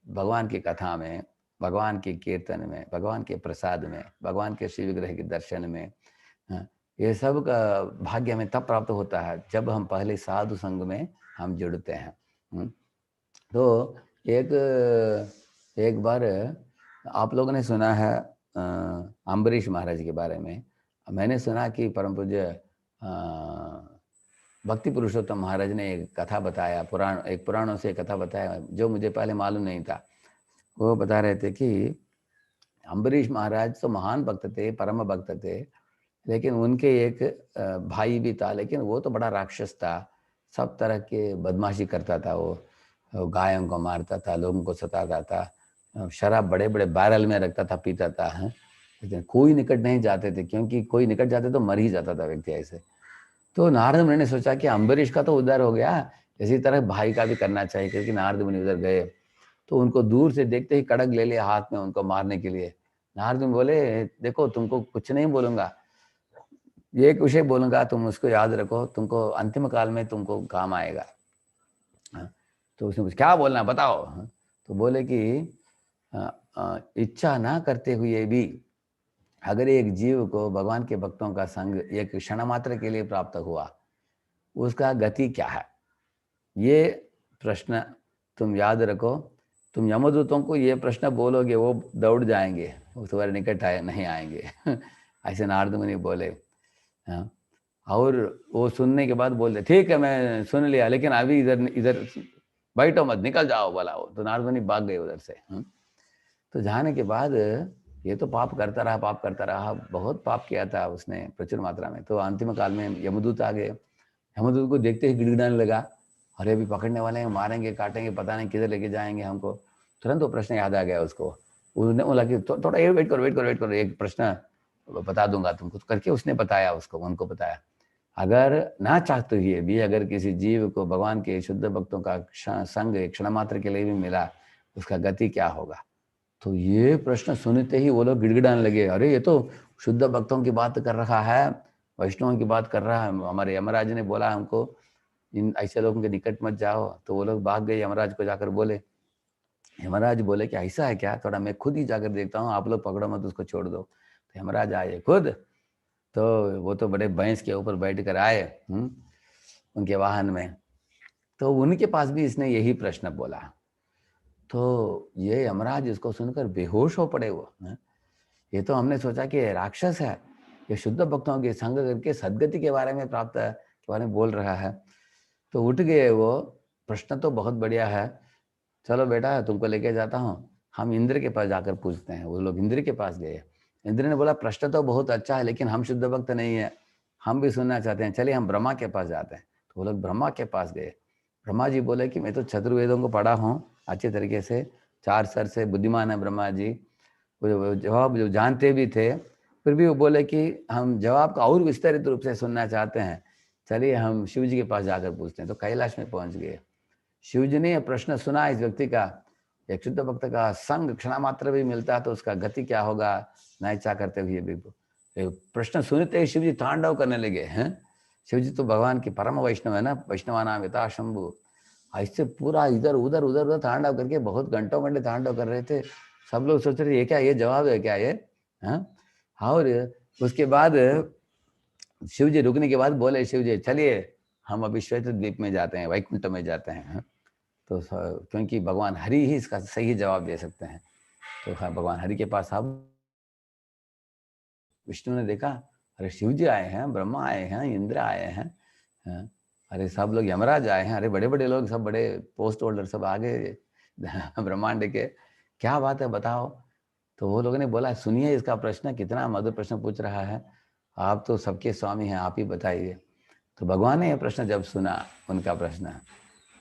भगवान की कथा में, भगवान के कीर्तन में, भगवान के प्रसाद में, भगवान के शिव विग्रह के दर्शन में, ये सब का भाग्य हमें तब प्राप्त होता है जब हम पहले साधु संग में हम जुड़ते हैं। तो एक बार आप लोगों ने सुना है अम्बरीश महाराज के बारे में। मैंने सुना कि परम पूज्य भक्ति पुरुषोत्तम महाराज ने एक कथा बताया, एक पुराणों से कथा बताया जो मुझे पहले मालूम नहीं था। वो बता रहे थे कि अम्बरीश महाराज तो महान भक्त थे, परम भक्त थे, लेकिन उनके एक भाई भी था, लेकिन वो तो बड़ा राक्षस था, सब तरह के बदमाशी करता था। वो गायों को मारता था, लोगों को सताता था, शराब बड़े बड़े बैरल में रखता था, पीता था, लेकिन कोई निकट नहीं जाते थे, क्योंकि कोई निकट जाते तो मर ही जाता था व्यक्ति ऐसे। तो नारद मुनि ने सोचा कि अम्बरीश का तो उद्धार हो गया, इसी तरह भाई का भी करना चाहिए, क्योंकि नारद मुनि उधर गए तो उनको दूर से देखते ही कड़क ले लिया हाथ में उनको मारने के लिए। नारद मुनि बोले, देखो तुमको कुछ नहीं बोलूंगा, एक विषय बोलूंगा, तुम उसको याद रखो, तुमको अंतिम काल में तुमको काम आएगा। तो उसने पूछा क्या बोलना बताओ। तो बोले कि इच्छा ना करते हुए भी अगर एक जीव को भगवान के भक्तों का संग एक क्षण मात्र के लिए प्राप्त हुआ, उसका गति क्या है। ये प्रश्न तुम याद रखो। तुम यमदूतों को ये प्रश्न बोलोगे, वो दौड़ जाएंगे, वो तुम्हारे निकट नहीं आएंगे। ऐसे नारद मुनि बोले। हाँ, और वो सुनने के बाद बोलते ठीक है मैं सुन लिया, लेकिन अभी इधर इधर बैठो मत, निकल जाओ बोला वो। तो नारद मुनि भाग गए उधर से। तो जाने के बाद ये तो पाप करता रहा, बहुत पाप किया था उसने प्रचुर मात्रा में। तो अंतिम काल में यमदूत आ गए। यमदूत को देखते ही गिड़गिड़ाने लगा, अरे अभी पकड़ने वाले हैं, मारेंगे काटेंगे, पता नहीं किधर लेके जाएंगे हमको। तुरंत वो प्रश्न याद आ गया उसको। उसने बोला कि थोड़ा वेट करो, एक प्रश्न बता दूंगा तुमको। करके उसने बताया उसको, उनको बताया, अगर ना चाहते हुए भी अगर किसी जीव को भगवान के शुद्ध भक्तों का संग क्षण मात्र के लिए भी मिला, उसका गति क्या होगा। तो ये प्रश्न सुनते ही वो लोग गिड़गिड़ाने लगे, अरे ये तो शुद्ध भक्तों की बात कर रहा है, वैष्णवों की बात कर रहा है। हमारे यमराज ने बोला हमको इन ऐसे लोगों के निकट मत जाओ। तो वो लोग भाग गए, यमराज को जाकर बोले। यमराज बोले कि ऐसा है क्या, थोड़ा मैं खुद ही जाकर देखता हूँ, आप लोग पकड़ो मत, उसको छोड़ दो। तो यमराज आए खुद। तो वो तो बड़े भैंस के ऊपर बैठ कर आए उनके वाहन में। तो उनके पास भी इसने यही प्रश्न बोला। तो ये यमराज इसको सुनकर बेहोश हो पड़े वो। ये तो हमने सोचा कि राक्षस है, ये शुद्ध भक्तों के संग करके सदगति के बारे में प्राप्त के बारे में बोल रहा है। तो उठ गए वो, प्रश्न तो बहुत बढ़िया है, चलो बेटा तुमको लेके जाता हूँ, हम इंद्र के पास जाकर पूछते हैं। वो लोग इंद्र के पास गए। इंद्र ने बोला प्रश्न तो बहुत अच्छा है, लेकिन हम शुद्ध भक्त नहीं है, हम भी सुनना चाहते हैं, चलिए हम ब्रह्मा के पास जाते हैं। तो वो लोग ब्रह्मा के पास गए। ब्रह्मा जी बोले कि मैं तो चतुर्वेदों को पढ़ा हूँ अच्छे तरीके से, 4 सर से बुद्धिमान है ब्रह्मा जी। वो जवाब जो जानते भी थे, फिर भी वो बोले कि हम जवाब का और विस्तारित रूप से सुनना चाहते हैं, चलिए हम शिव जी के पास जाकर पूछते हैं। तो कैलाश में पहुंच गए। शिव जी ने प्रश्न सुना, इस व्यक्ति का एक शुद्ध भक्त का संग क्षण मात्र भी मिलता है तो उसका गति क्या होगा, न इच्छा करते हुए भी। प्रश्न सुनते ही शिव जी तांडव करने लगे हैं। शिव जी तो भगवान की परम वैष्णव है ना, वैष्णवानाम यथा शंभु। ऐसे पूरा इधर उधर उधर उधर तांडव करके बहुत घंटों घंटे तांडव कर रहे थे। सब लोग सोच रहे ये क्या, ये जवाब है क्या ये। और उसके बाद शिव जी रुकने के बाद बोले, शिव जी चलिए हम अभी श्वेत द्वीप में जाते हैं, वैकुंठ में जाते हैं। तो क्योंकि भगवान हरि ही इसका सही जवाब दे सकते हैं। तो भगवान हरि के पास अब विष्णु ने देखा, अरे शिव जी आए हैं, ब्रह्मा आए हैं, इंद्र आए हैं, अरे सब लोग यमराज आए हैं, अरे बड़े बड़े लोग, सब बड़े पोस्ट होल्डर सब आगे ब्रह्मांड के, क्या बात है बताओ। तो वो लोगों ने बोला सुनिए इसका प्रश्न, कितना मधुर प्रश्न पूछ रहा है, आप तो सबके स्वामी हैं, आप ही बताइए। तो भगवान ने यह प्रश्न जब सुना उनका प्रश्न,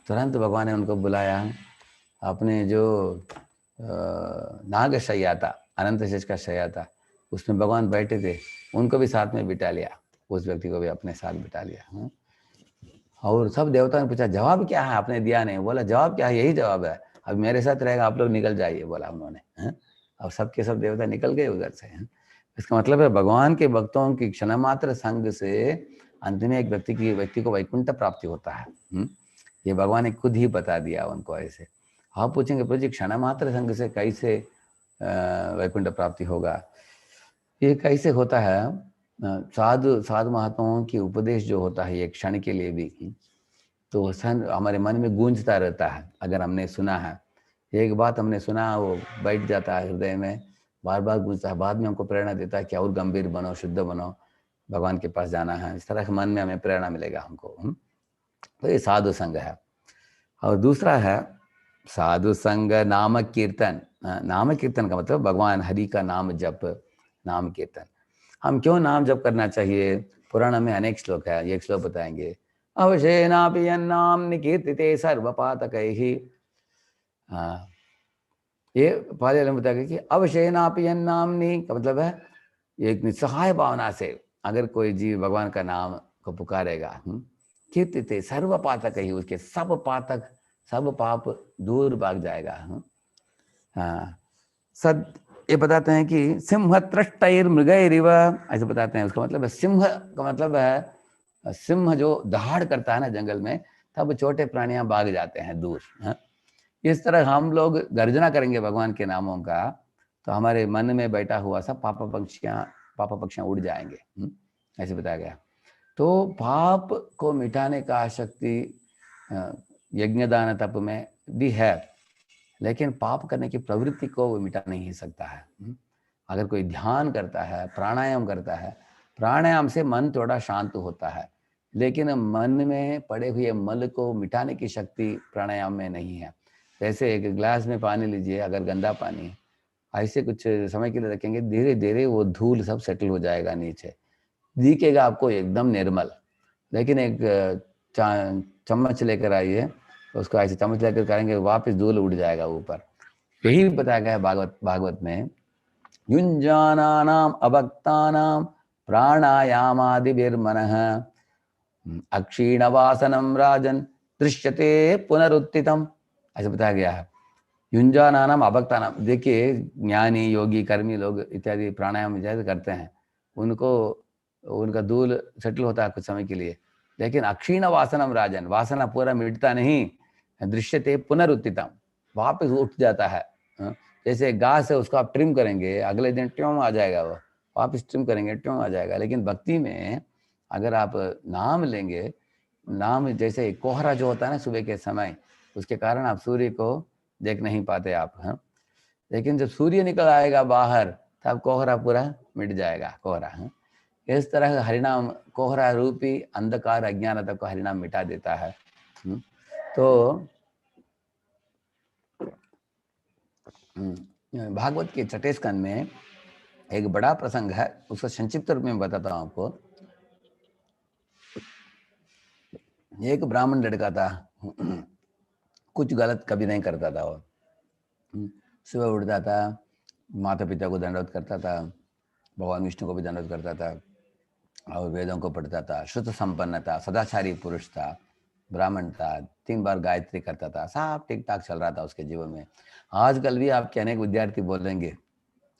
तुरंत भगवान ने उनको बुलाया। अपने जो नाग शैया था, अनंत शेष का शैया था, उसमें भगवान बैठे थे, उनको भी साथ में बिठा लिया, उस व्यक्ति को भी अपने साथ बिठा लिया। और सब देवताओं ने पूछा जवाब क्या है, आपने दिया नहीं। बोला जवाब क्या है, यही जवाब है, अब मेरे साथ रहेगा, आप लोग निकल जाइए, बोला उन्होंने। और सबके सब देवता निकल गए उधर से। इसका मतलब है भगवान के भक्तों की क्षण मात्र संग से अंत में एक व्यक्ति को वैकुंठ प्राप्ति होता है। ये भगवान ने खुद ही बता दिया उनको ऐसे। आप पूछेंगे प्रभु जी क्षण मात्र संग से कैसे वैकुंठ प्राप्ति होगा, ये कैसे होता है। साधु महात्माओं की उपदेश जो होता है एक क्षण के लिए भी, तो हमारे मन में गूंजता रहता है। अगर हमने सुना है, एक बात हमने सुना, वो बैठ जाता है हृदय में, बार बार गूंजता है, बाद में हमको प्रेरणा देता है कि और गंभीर बनो, शुद्ध बनो, भगवान के पास जाना है। इस तरह के मन में हमें प्रेरणा मिलेगा हमको। तो ये साधु संग है। और दूसरा है साधु संग नाम कीर्तन। नाम कीर्तन का मतलब भगवान हरि का नाम जप, नाम कीर्तन। हम क्यों नाम जप करना चाहिए, पुराण में अनेक श्लोक है, एक श्लोक बताएंगे। अवशेनापि यन्नाम निकीर्तिते सर्वपातकैहि। ये पहले बताया कि अवशेनापि यन्नाम्नि का मतलब है एक निस्सहाय भावना से अगर कोई जीव भगवान का नाम को पुकारेगा, कीर्तिते सर्व पातक ही, उसके सब पातक सब पाप दूर भाग जाएगा। सद ये बताते हैं कि सिंह त्रष्टैर मृगैरिव, ऐसे बताते हैं। उसका मतलब है सिंह का मतलब है सिंह जो दहाड़ करता है ना जंगल में, तब छोटे प्राणियां भाग जाते हैं दूर। इस तरह हम लोग गर्जना करेंगे भगवान के नामों का, तो हमारे मन में बैठा हुआ सब पापा पक्षियां उड़ जाएंगे। ऐसे बताया गया। तो पाप को मिटाने का शक्ति यज्ञ दान तप में भी है, लेकिन पाप करने की प्रवृत्ति को वो मिटा नहीं सकता है। अगर कोई ध्यान करता है, प्राणायाम करता है, प्राणायाम से मन थोड़ा शांत होता है, लेकिन मन में पड़े हुए मल को मिटाने की शक्ति प्राणायाम में नहीं है। जैसे एक गिलास में पानी लीजिए, अगर गंदा पानी है, ऐसे कुछ समय के लिए रखेंगे, धीरे धीरे वो धूल सब सेटल हो जाएगा नीचे, दिखेगा आपको एकदम निर्मल। लेकिन एक चम्मच लेकर आइए, उसको ऐसे चम्मच लेकर करेंगे, वापस धूल उड़ जाएगा ऊपर। यही बताया गया है भागवत में, युञ्जानानाम् अभक्तानां प्राणायामादिभिर्मनः अक्षीणवासनं राजन दृश्यते पुनरुत्थितम्, ऐसे बताया गया है। युञ्जानानाम् अभक्तानां, देखिए ज्ञानी योगी कर्मी लोग इत्यादि प्राणायाम इत्यादि करते हैं, उनका धूल सेटल होता है कुछ समय के लिए, लेकिन अक्षीण वासनम राजन, वासना पूरा मिटता नहीं, दृश्यते पुनरुत्थितम, वापस उठ जाता है। जैसे घास है, उसको आप ट्रिम करेंगे, अगले दिन ट्यों आ जाएगा, वो वापस ट्रिम करेंगे ट्यों आ जाएगा। लेकिन भक्ति में अगर आप नाम लेंगे, नाम जैसे कोहरा जो होता है ना सुबह के समय, उसके कारण आप सूर्य को देख नहीं पाते आप। लेकिन जब सूर्य निकल आएगा बाहर, तब कोहरा पूरा मिट जाएगा, कोहरा। इस तरह हरिनाम कोहरा रूपी अंधकार अज्ञानता को हरिनाम मिटा देता है। तो भागवत के छठे स्कंद में एक बड़ा प्रसंग है, उसको संक्षिप्त रूप में बताता हूँ आपको। एक ब्राह्मण लड़का था, कुछ गलत कभी नहीं करता था वो। सुबह उठता था, माता पिता को दंडवत करता था, भगवान विष्णु को भी दंडवत करता था, और वेदों को पढ़ता था, शुद्ध संपन्न था, सदाचारी पुरुष था, ब्राह्मण था, 3 बार गायत्री करता था, सब ठीक ठाक चल रहा था उसके जीवन में। आजकल भी आपके अनेक विद्यार्थी बोलेंगे,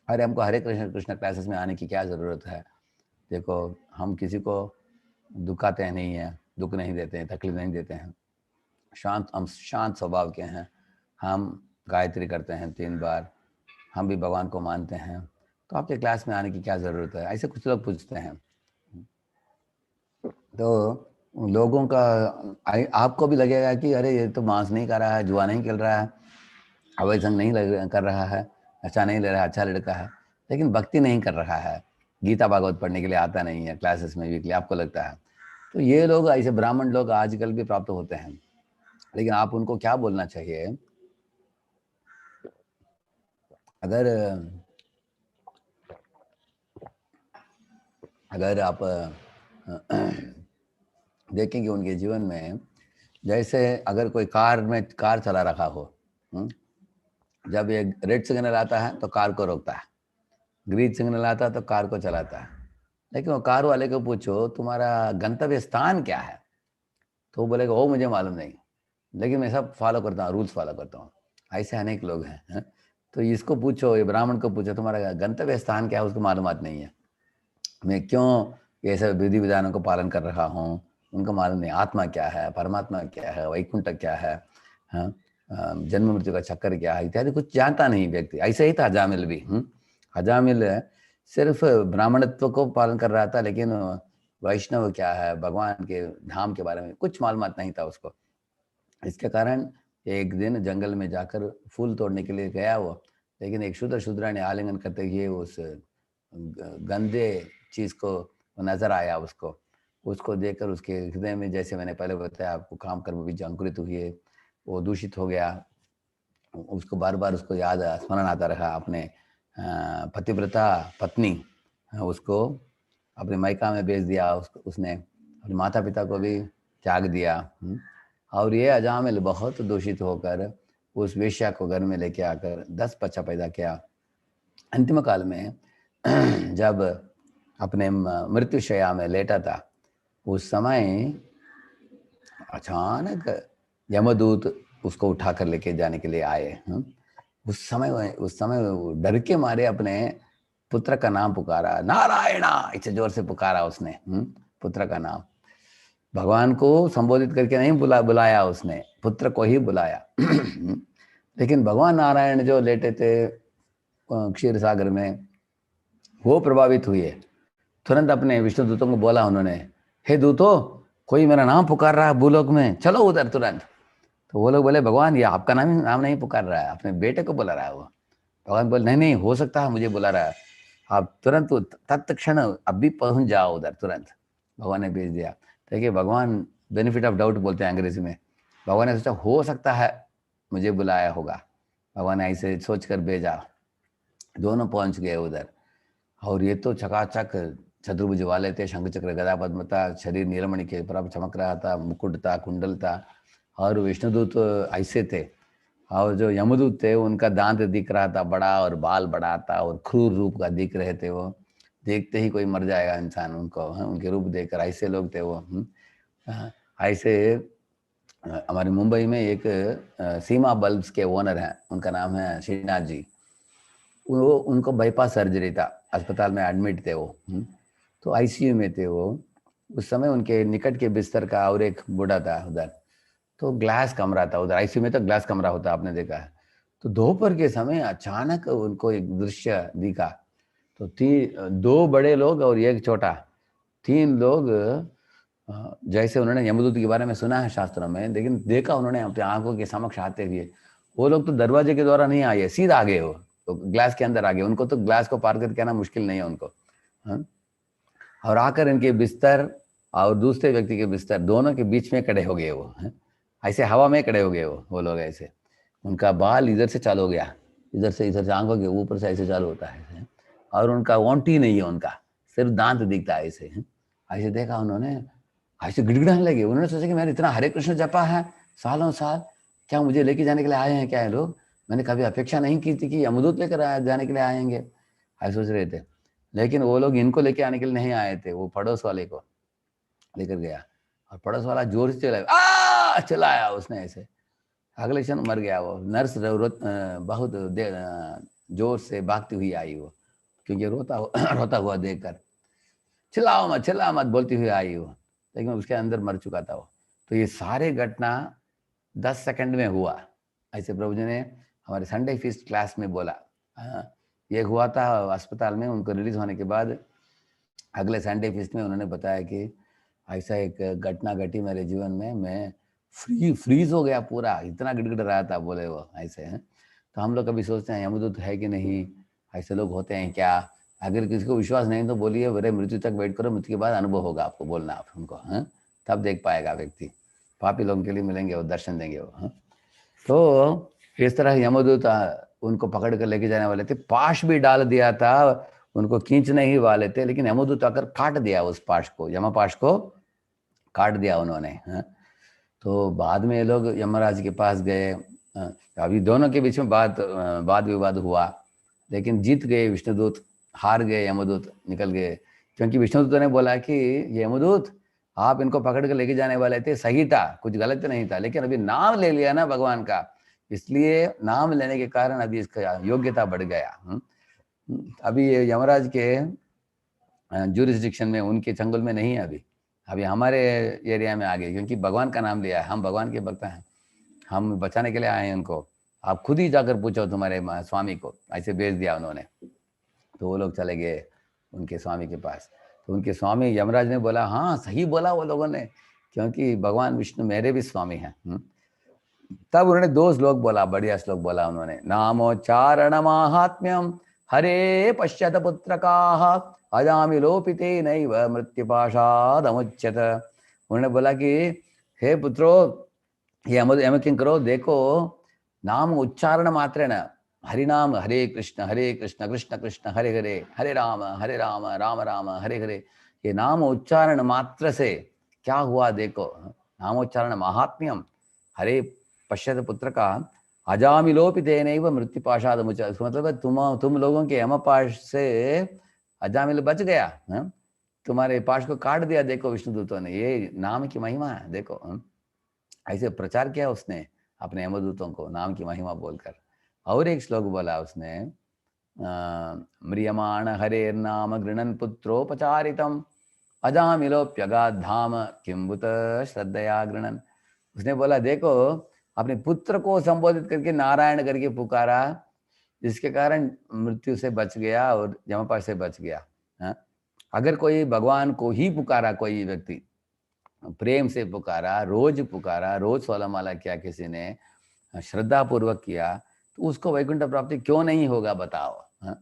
अरे हमको हरे कृष्ण कृष्ण क्लासेस में आने की क्या ज़रूरत है, देखो हम किसी को दुखाते नहीं हैं, दुख नहीं देते हैं, तकलीफ नहीं देते हैं, हम शांत स्वभाव के हैं, हम गायत्री करते हैं 3 बार, हम भी भगवान को मानते हैं, तो आपके क्लास में आने की क्या ज़रूरत है, ऐसे कुछ लोग पूछते हैं। तो लोगों का आपको भी लगेगा कि अरे ये तो मांस नहीं खा रहा है, जुआ नहीं खेल रहा है, अवैध संग नहीं कर रहा है, अच्छा नहीं ले रहा है, अच्छा लड़का है, लेकिन भक्ति नहीं कर रहा है, गीता भागवत पढ़ने के लिए आता नहीं है क्लासेस में वीकली, आपको लगता है। तो ये लोग, ऐसे ब्राह्मण लोग आजकल भी प्राप्त होते हैं। लेकिन आप उनको क्या बोलना चाहिए, अगर आप देखेंगे उनके जीवन में, जैसे अगर कोई कार चला रखा हो, जब ये रेड सिग्नल आता है तो कार को रोकता है, ग्रीन सिग्नल आता है तो कार को चलाता है। लेकिन वो कार वाले को पूछो तुम्हारा गंतव्य स्थान क्या है, तो वो बोलेगा वो मुझे मालूम नहीं, लेकिन मैं सब फॉलो करता हूँ, रूल्स फॉलो करता हूँ। ऐसे अनेक लोग हैं। तो इसको पूछो, ये ब्राह्मण को पूछो तुम्हारा गंतव्य स्थान क्या है, उसको मालूमात नहीं है, मैं क्यों ये सब विधि विधानों को पालन कर रहा हूँ, उनको मालूम नहीं आत्मा क्या है, परमात्मा क्या है, वैकुंठ क्या है, जन्म मृत्यु का चक्कर क्या है इत्यादि कुछ जानता नहीं व्यक्ति। ऐसे ही था अजामिल भी। अजामिल सिर्फ ब्राह्मणत्व को पालन कर रहा था, लेकिन वैष्णव क्या है, भगवान के धाम के बारे में कुछ मालूमात नहीं था उसको। इसके कारण एक दिन जंगल में जाकर फूल तोड़ने के लिए गया वो, लेकिन एक शूद्रा ने आलिंगन करते हुए उस गंदे चीज़ को नजर आया उसको देखकर उसके हृदय में, जैसे मैंने पहले बताया आपको, काम कर्म बीज अंकुरित हुए, वो दूषित हो गया। उसको बार बार उसको याद स्मरण आता रहा, अपने पतिव्रता पत्नी, उसको अपने मायका में भेज दिया, उसने अपने माता पिता को भी त्याग दिया। और ये अजामिल बहुत दूषित होकर उस वेश्या को घर में लेके आकर 10 बच्चा पैदा किया। अंतिम काल में जब अपने मृत्युशया में लेटा था, उस समय अचानक यमदूत उसको उठाकर लेके जाने के लिए आए। उस समय डर के मारे अपने पुत्र का नाम पुकारा, नारायणा, इसे जोर से पुकारा उसने, पुत्र का नाम। भगवान को संबोधित करके नहीं बुलाया उसने, पुत्र को ही बुलाया। लेकिन भगवान नारायण जो लेटे थे क्षीर सागर में, वो प्रभावित हुए। तुरंत अपने विष्णु दूतों को बोला उन्होंने, हे दूतों, कोई मेरा नाम पुकार रहा है भूलोक में, चलो उधर तुरंत। तो वो लोग बोले, भगवान ये आपका नाम नहीं पुकार रहा है, अपने बेटे को बुला रहा है वो। भगवान बोले, नहीं नहीं, हो सकता है मुझे बुला रहा है, आप तुरंत तत्क्षण अभी पहुंच जाओ उधर तुरंत। भगवान ने भेज दिया। देखिए, भगवान बेनिफिट ऑफ डाउट बोलते हैं अंग्रेजी में। भगवान ने सोचा हो सकता है मुझे बुलाया होगा, भगवान ने ऐसे सोच कर भेजा। दोनों पहुंच गए उधर, और ये तो चकाचक चतुर्भुज वाले थे, शंख चक्र गदा पद्म था, शरीर नीलमणि के बराबर चमक रहा था, मुकुट था, कुंडल था। और विष्णुदूत ऐसे थे, और जो यमदूत थे उनका दांत दिख रहा था बड़ा, और बाल बड़ा था, और क्रूर रूप का दिख रहे थे वो। देखते ही कोई मर जाएगा इंसान उनको, उनके रूप देखकर, ऐसे लोग थे वो। ऐसे हमारे मुंबई में एक सीमा बल्ब्स के ओनर हैं, उनका नाम है श्रीनाथ जी। वो उनको बाईपास सर्जरी था, अस्पताल में एडमिट थे वो। तो आईसीयू में थे वो। उस समय उनके निकट के बिस्तर का और एक बूढ़ा था उधर, तो ग्लास कमरा था उधर। आईसीयू में तो ग्लास कमरा होता, आपने देखा है। तो दोपहर के समय अचानक उनको एक दृश्य दिखा। तो दो बड़े लोग और एक छोटा, तीन लोग, जैसे उन्होंने यमदूत के बारे में सुना है शास्त्रों में, लेकिन देखा उन्होंने अपनी आंखों के समक्ष आते हुए। वो लोग तो दरवाजे के द्वारा नहीं आए, सीधा आ गए, वो तो ग्लास के अंदर आ गए। उनको तो ग्लास को पार करके आना मुश्किल नहीं है उनको। और आकर इनके बिस्तर और दूसरे व्यक्ति के बिस्तर दोनों के बीच में खड़े हो गए वो। ऐसे हवा में खड़े हो गए वो लोग ऐसे। उनका बाल इधर से चालू हो गया, इधर से आंखों के ऊपर से ऐसे चालू होता है। और उनका ओंटी नहीं है, उनका सिर्फ दांत दिखता है ऐसे। ऐसे देखा उन्होंने, ऐसे गिड़गिड़ाने लगे। उन्होंने सोचा कि मैंने इतना हरे कृष्ण जपा है सालों साल, क्या मुझे लेके जाने के लिए आए हैं क्या ये लोग? मैंने कभी अपेक्षा नहीं की थी कि यमदूत लेकर जाने के लिए आएंगे, ऐसे सोच रहे थे। लेकिन वो लोग इनको लेके आने के लिए नहीं आए थे, वो पड़ोस वाले को लेकर गया। और पड़ोस वाला जोर से चिल्लाया उसने ऐसे। अगले क्षण मर गया वो। नर्स बहुत जोर से भागती हुई आई वो, क्योंकि रोता हुआ देखकर। चिल्ला मत बोलती हुई आई वो, लेकिन उसके अंदर मर चुका था वो। तो ये सारे घटना 10 सेकंड में हुआ, ऐसे प्रभु जी ने हमारे संडे फीस्ट क्लास में बोला। ये हुआ था अस्पताल में, उनको रिलीज होने के बाद अगले संडे फीस्ट में उन्होंने बताया कि ऐसा एक घटना घटी मेरे जीवन में, मैं फ्रीज हो गया पूरा, इतना गिड़गिड़ रहा था, बोले वो ऐसे हैं। तो हम लोग कभी सोचते हैं यमदूत है कि नहीं, ऐसे लोग होते हैं क्या? अगर किसी को विश्वास नहीं तो बोलिए, मेरे मृत्यु तक वेट करो, मृत्यु के बाद अनुभव होगा आपको, बोलना आप उनको, तब देख पाएगा व्यक्ति। पापी लोगों के लिए मिलेंगे वो, दर्शन देंगे वो। तो इस तरह यमदूत उनको पकड़ कर लेके जाने वाले थे, पाश भी डाल दिया था, उनको खींचने ही वाले थे, लेकिन यमदूत आकर काट दिया उस पाश को, यमपाश को काट दिया उन्होंने। तो बाद में ये लोग यमराज के पास गए। अभी दोनों के बीच में वाद विवाद हुआ, लेकिन जीत गए विष्णुदूत, हार गए यमदूत, निकल गए। क्योंकि विष्णुदूत ने बोला कि यमदूत, आप इनको पकड़ कर लेके जाने वाले थे, सही था, कुछ गलत नहीं था, लेकिन अभी नाम ले लिया ना भगवान का, इसलिए नाम लेने के कारण अभी इसका योग्यता बढ़ गया। अभी ये यमराज के जुरिस्डिक्शन में, उनके चंगुल में नहीं है अभी हमारे एरिया में आ गए, क्योंकि भगवान का नाम लिया है। हम भगवान के भक्त हैं, हम बचाने के लिए आए हैं उनको। आप खुद ही जाकर पूछो तुम्हारे स्वामी को, ऐसे भेज दिया उन्होंने। तो वो लोग चले गए उनके स्वामी के पास। तो उनके स्वामी यमराज ने बोला, हाँ सही बोला वो लोगों ने, क्योंकि भगवान विष्णु मेरे भी स्वामी हैं। तब उन्होंने 2 श्लोक बोला, बढ़िया श्लोक बोला उन्होंने। नामोच्चारण माहात्म्यम हरे पश्यत पुत्रकाः अजामि लोपिते नैव मृत्युपाशादमुच्यत। उन्होंने बोला कि हे पुत्रो, ये यम किंग करो, देखो नाम उच्चारण मात्रेण, हरिनाम हरे कृष्ण कृष्ण कृष्ण हरे हरे, हरे राम राम राम हरे हरे, ये नाम उच्चारण मात्र से क्या हुआ देखो। नामोच्चारण महात्म्यम हरे पश्यत पुत्र का अजामिलोपि तेनैव मृत्युपाशाद मुच्यते। मतलब तुम लोगों के यमपाश से अजामिल बच गया, तुम्हारे पाश को काट दिया, देखो विष्णुदूतों ने, ये नाम की महिमा है देखो। ऐसे प्रचार किया उसने अपने यमदूतों को, नाम की महिमा बोलकर। और एक श्लोक बोला उसने, म्रियमाण हरेर्नाम गृणन पुत्रोपचारितम अजामिलोप्यगाध धाम किंबुत श्रद्धया गृणन। उसने बोला देखो, अपने पुत्र को संबोधित करके नारायण करके पुकारा, जिसके कारण मृत्यु से बच गया और यमपाश से बच गया। हाँ? अगर कोई भगवान को ही पुकारा, कोई व्यक्ति प्रेम से पुकारा, रोज 16 माला किया किसी ने, श्रद्धा पूर्वक किया, तो उसको वैकुंठ प्राप्ति क्यों नहीं होगा बताओ। हाँ?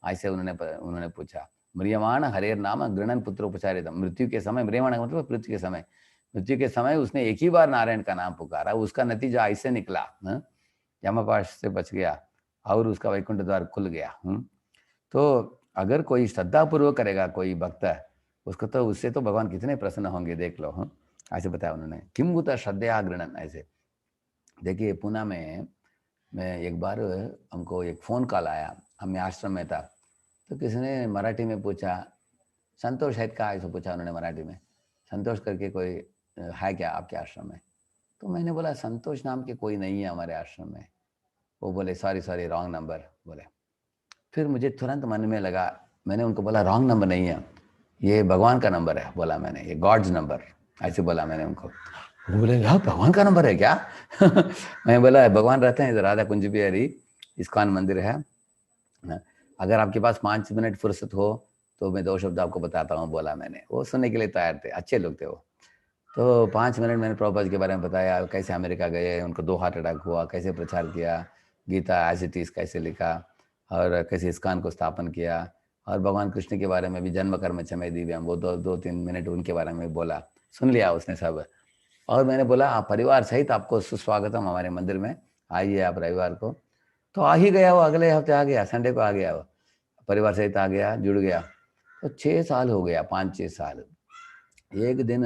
ऐसे उन्होंने पूछा। म्रियमाण हरेर नाम गृणन पुत्रोपचारित। मृत्यु के समय, म्रियमाण मतलब मृत्यु के समय उसने एक ही बार नारायण का नाम पुकारा, उसका नतीजा ऐसे निकला, यमपाश से बच गया और उसका वैकुंठ द्वार खुल गया। तो अगर कोई श्रद्धा पूर्वक करेगा कोई भक्त, उसको तो उससे तो भगवान कितने प्रसन्न होंगे, देख लो। ऐसे बताया उन्होंने। किंबुत श्रद्धया गृणन। ऐसे देखिए, पुणे में मैं एक बार, हमको एक फ़ोन कॉल आया, हम आश्रम में था, तो किसी ने मराठी में पूछा, संतोष है क्या, ऐसा पूछा उन्होंने मराठी में, संतोष करके कोई है क्या आपके आश्रम में? तो मैंने बोला संतोष नाम के कोई नहीं है हमारे आश्रम में। वो बोले सॉरी रॉन्ग नंबर बोले। फिर मुझे तुरंत मन में लगा, मैंने उनको बोला रॉन्ग नंबर नहीं है, ये भगवान का नंबर है, बोला मैंने, ये गॉड्स नंबर, ऐसे बोला मैंने उनको। वो बोले यार भगवान का नंबर है क्या? मैं बोला भगवान रहते हैं राधा कुंज बिहारी, इस्कॉन मंदिर है, अगर आपके पास 5 मिनट फुर्सत हो तो मैं 2 शब्द आपको बताता हूँ, बोला मैंने। वो सुनने के लिए तैयार थे, अच्छे लोग थे वो। तो 5 मिनट मैंने प्रभुपाद के बारे में बताया, कैसे अमेरिका गए, उनको 2 हार्ट अटैक हुआ, कैसे प्रचार किया, गीता एज इट इज कैसे लिखा, और कैसे इस्कॉन को स्थापन किया, और भगवान कृष्ण के बारे में भी, जन्म कर्म चमय दिव्यम, वो 2-3 मिनट उनके बारे में बोला, सुन लिया उसने सब। और मैंने बोला आप परिवार सहित आपको सुस्वागतम हमारे मंदिर में, आइए आप रविवार को। तो आ ही गया वो, अगले हफ्ते आ गया, संडे को आ गया वो, परिवार सहित आ गया, जुड़ गया। तो 6 साल हो गया, 5-6 साल। एक दिन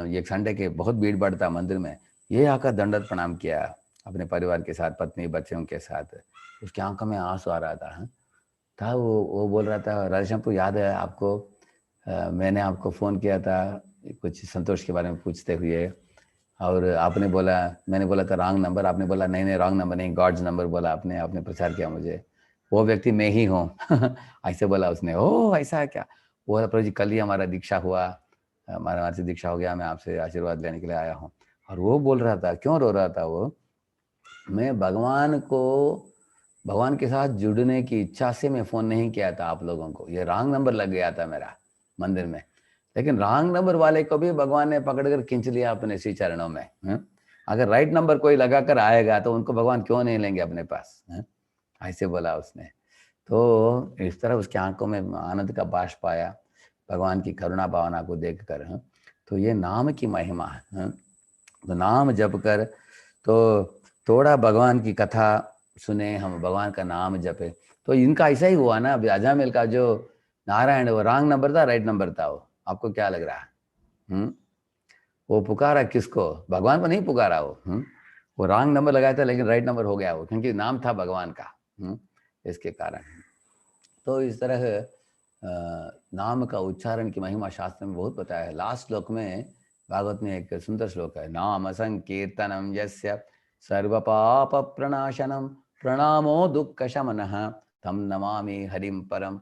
एक संडे के बहुत भीड़ भाड़ था मंदिर में, ये आकर दंडवत प्रणाम किया अपने परिवार के साथ, पत्नी बच्चों के साथ। उसकी आंखों में आंसू आ रहा था। वो बोल रहा था, राधेश्यामपुर याद है आपको, मैंने आपको फ़ोन किया था कुछ संतोष के बारे में पूछते हुए, और आपने बोला, मैंने बोला था रॉन्ग नंबर, आपने बोला नहीं रॉन्ग नंबर नहीं, गॉड्स नंबर बोला आपने प्रचार किया मुझे, वो व्यक्ति मैं ही हूँ। ऐसे बोला उसने। ओह ऐसा है क्या? वो प्रभु जी कल ही हमारा दीक्षा हुआ, हमारा से दीक्षा हो गया, मैं आपसे आशीर्वाद लेने के लिए आया हूँ। और वो बोल रहा था, क्यों रो रहा था वो, मैं भगवान के साथ जुड़ने की इच्छा से मैं फ़ोन नहीं किया था आप लोगों को, ये रॉन्ग नंबर लग गया था मेरा मंदिर में, लेकिन रॉन्ग नंबर वाले को भी भगवान ने पकड़कर खींच लिया अपने श्री चरणों में। अगर राइट नंबर कोई लगा कर आएगा तो उनको भगवान क्यों नहीं लेंगे अपने पास, ऐसे बोला उसने। तो इस तरह उसकी आंखों में आनंद का बाष्प आया भगवान की करुणा भावना को देखकर। तो ये नाम की महिमा है। तो नाम जप कर, तो थोड़ा भगवान की कथा सुने हम, भगवान का नाम जपे। तो इनका ऐसा ही हुआ ना, अजामिल का जो नारायण, वो रॉन्ग नंबर था, राइट नंबर था वो, आपको क्या लग रहा है? वो पुकारा किसको? भगवान को नहीं पुकारा वो रॉन्ग नंबर लगाया था, लेकिन राइट नंबर हो गया वो, क्योंकि नाम था भगवान का, इसके कारण। तो इस तरह नाम का उच्चारण की महिमा शास्त्र में बहुत बताया है। लास्ट श्लोक में भागवत में एक सुंदर श्लोक है, नाम संकीर्तनम यस्य सर्व पाप प्रणाशनम प्रणामो दुख शमनः तम नमामि हरिम परम।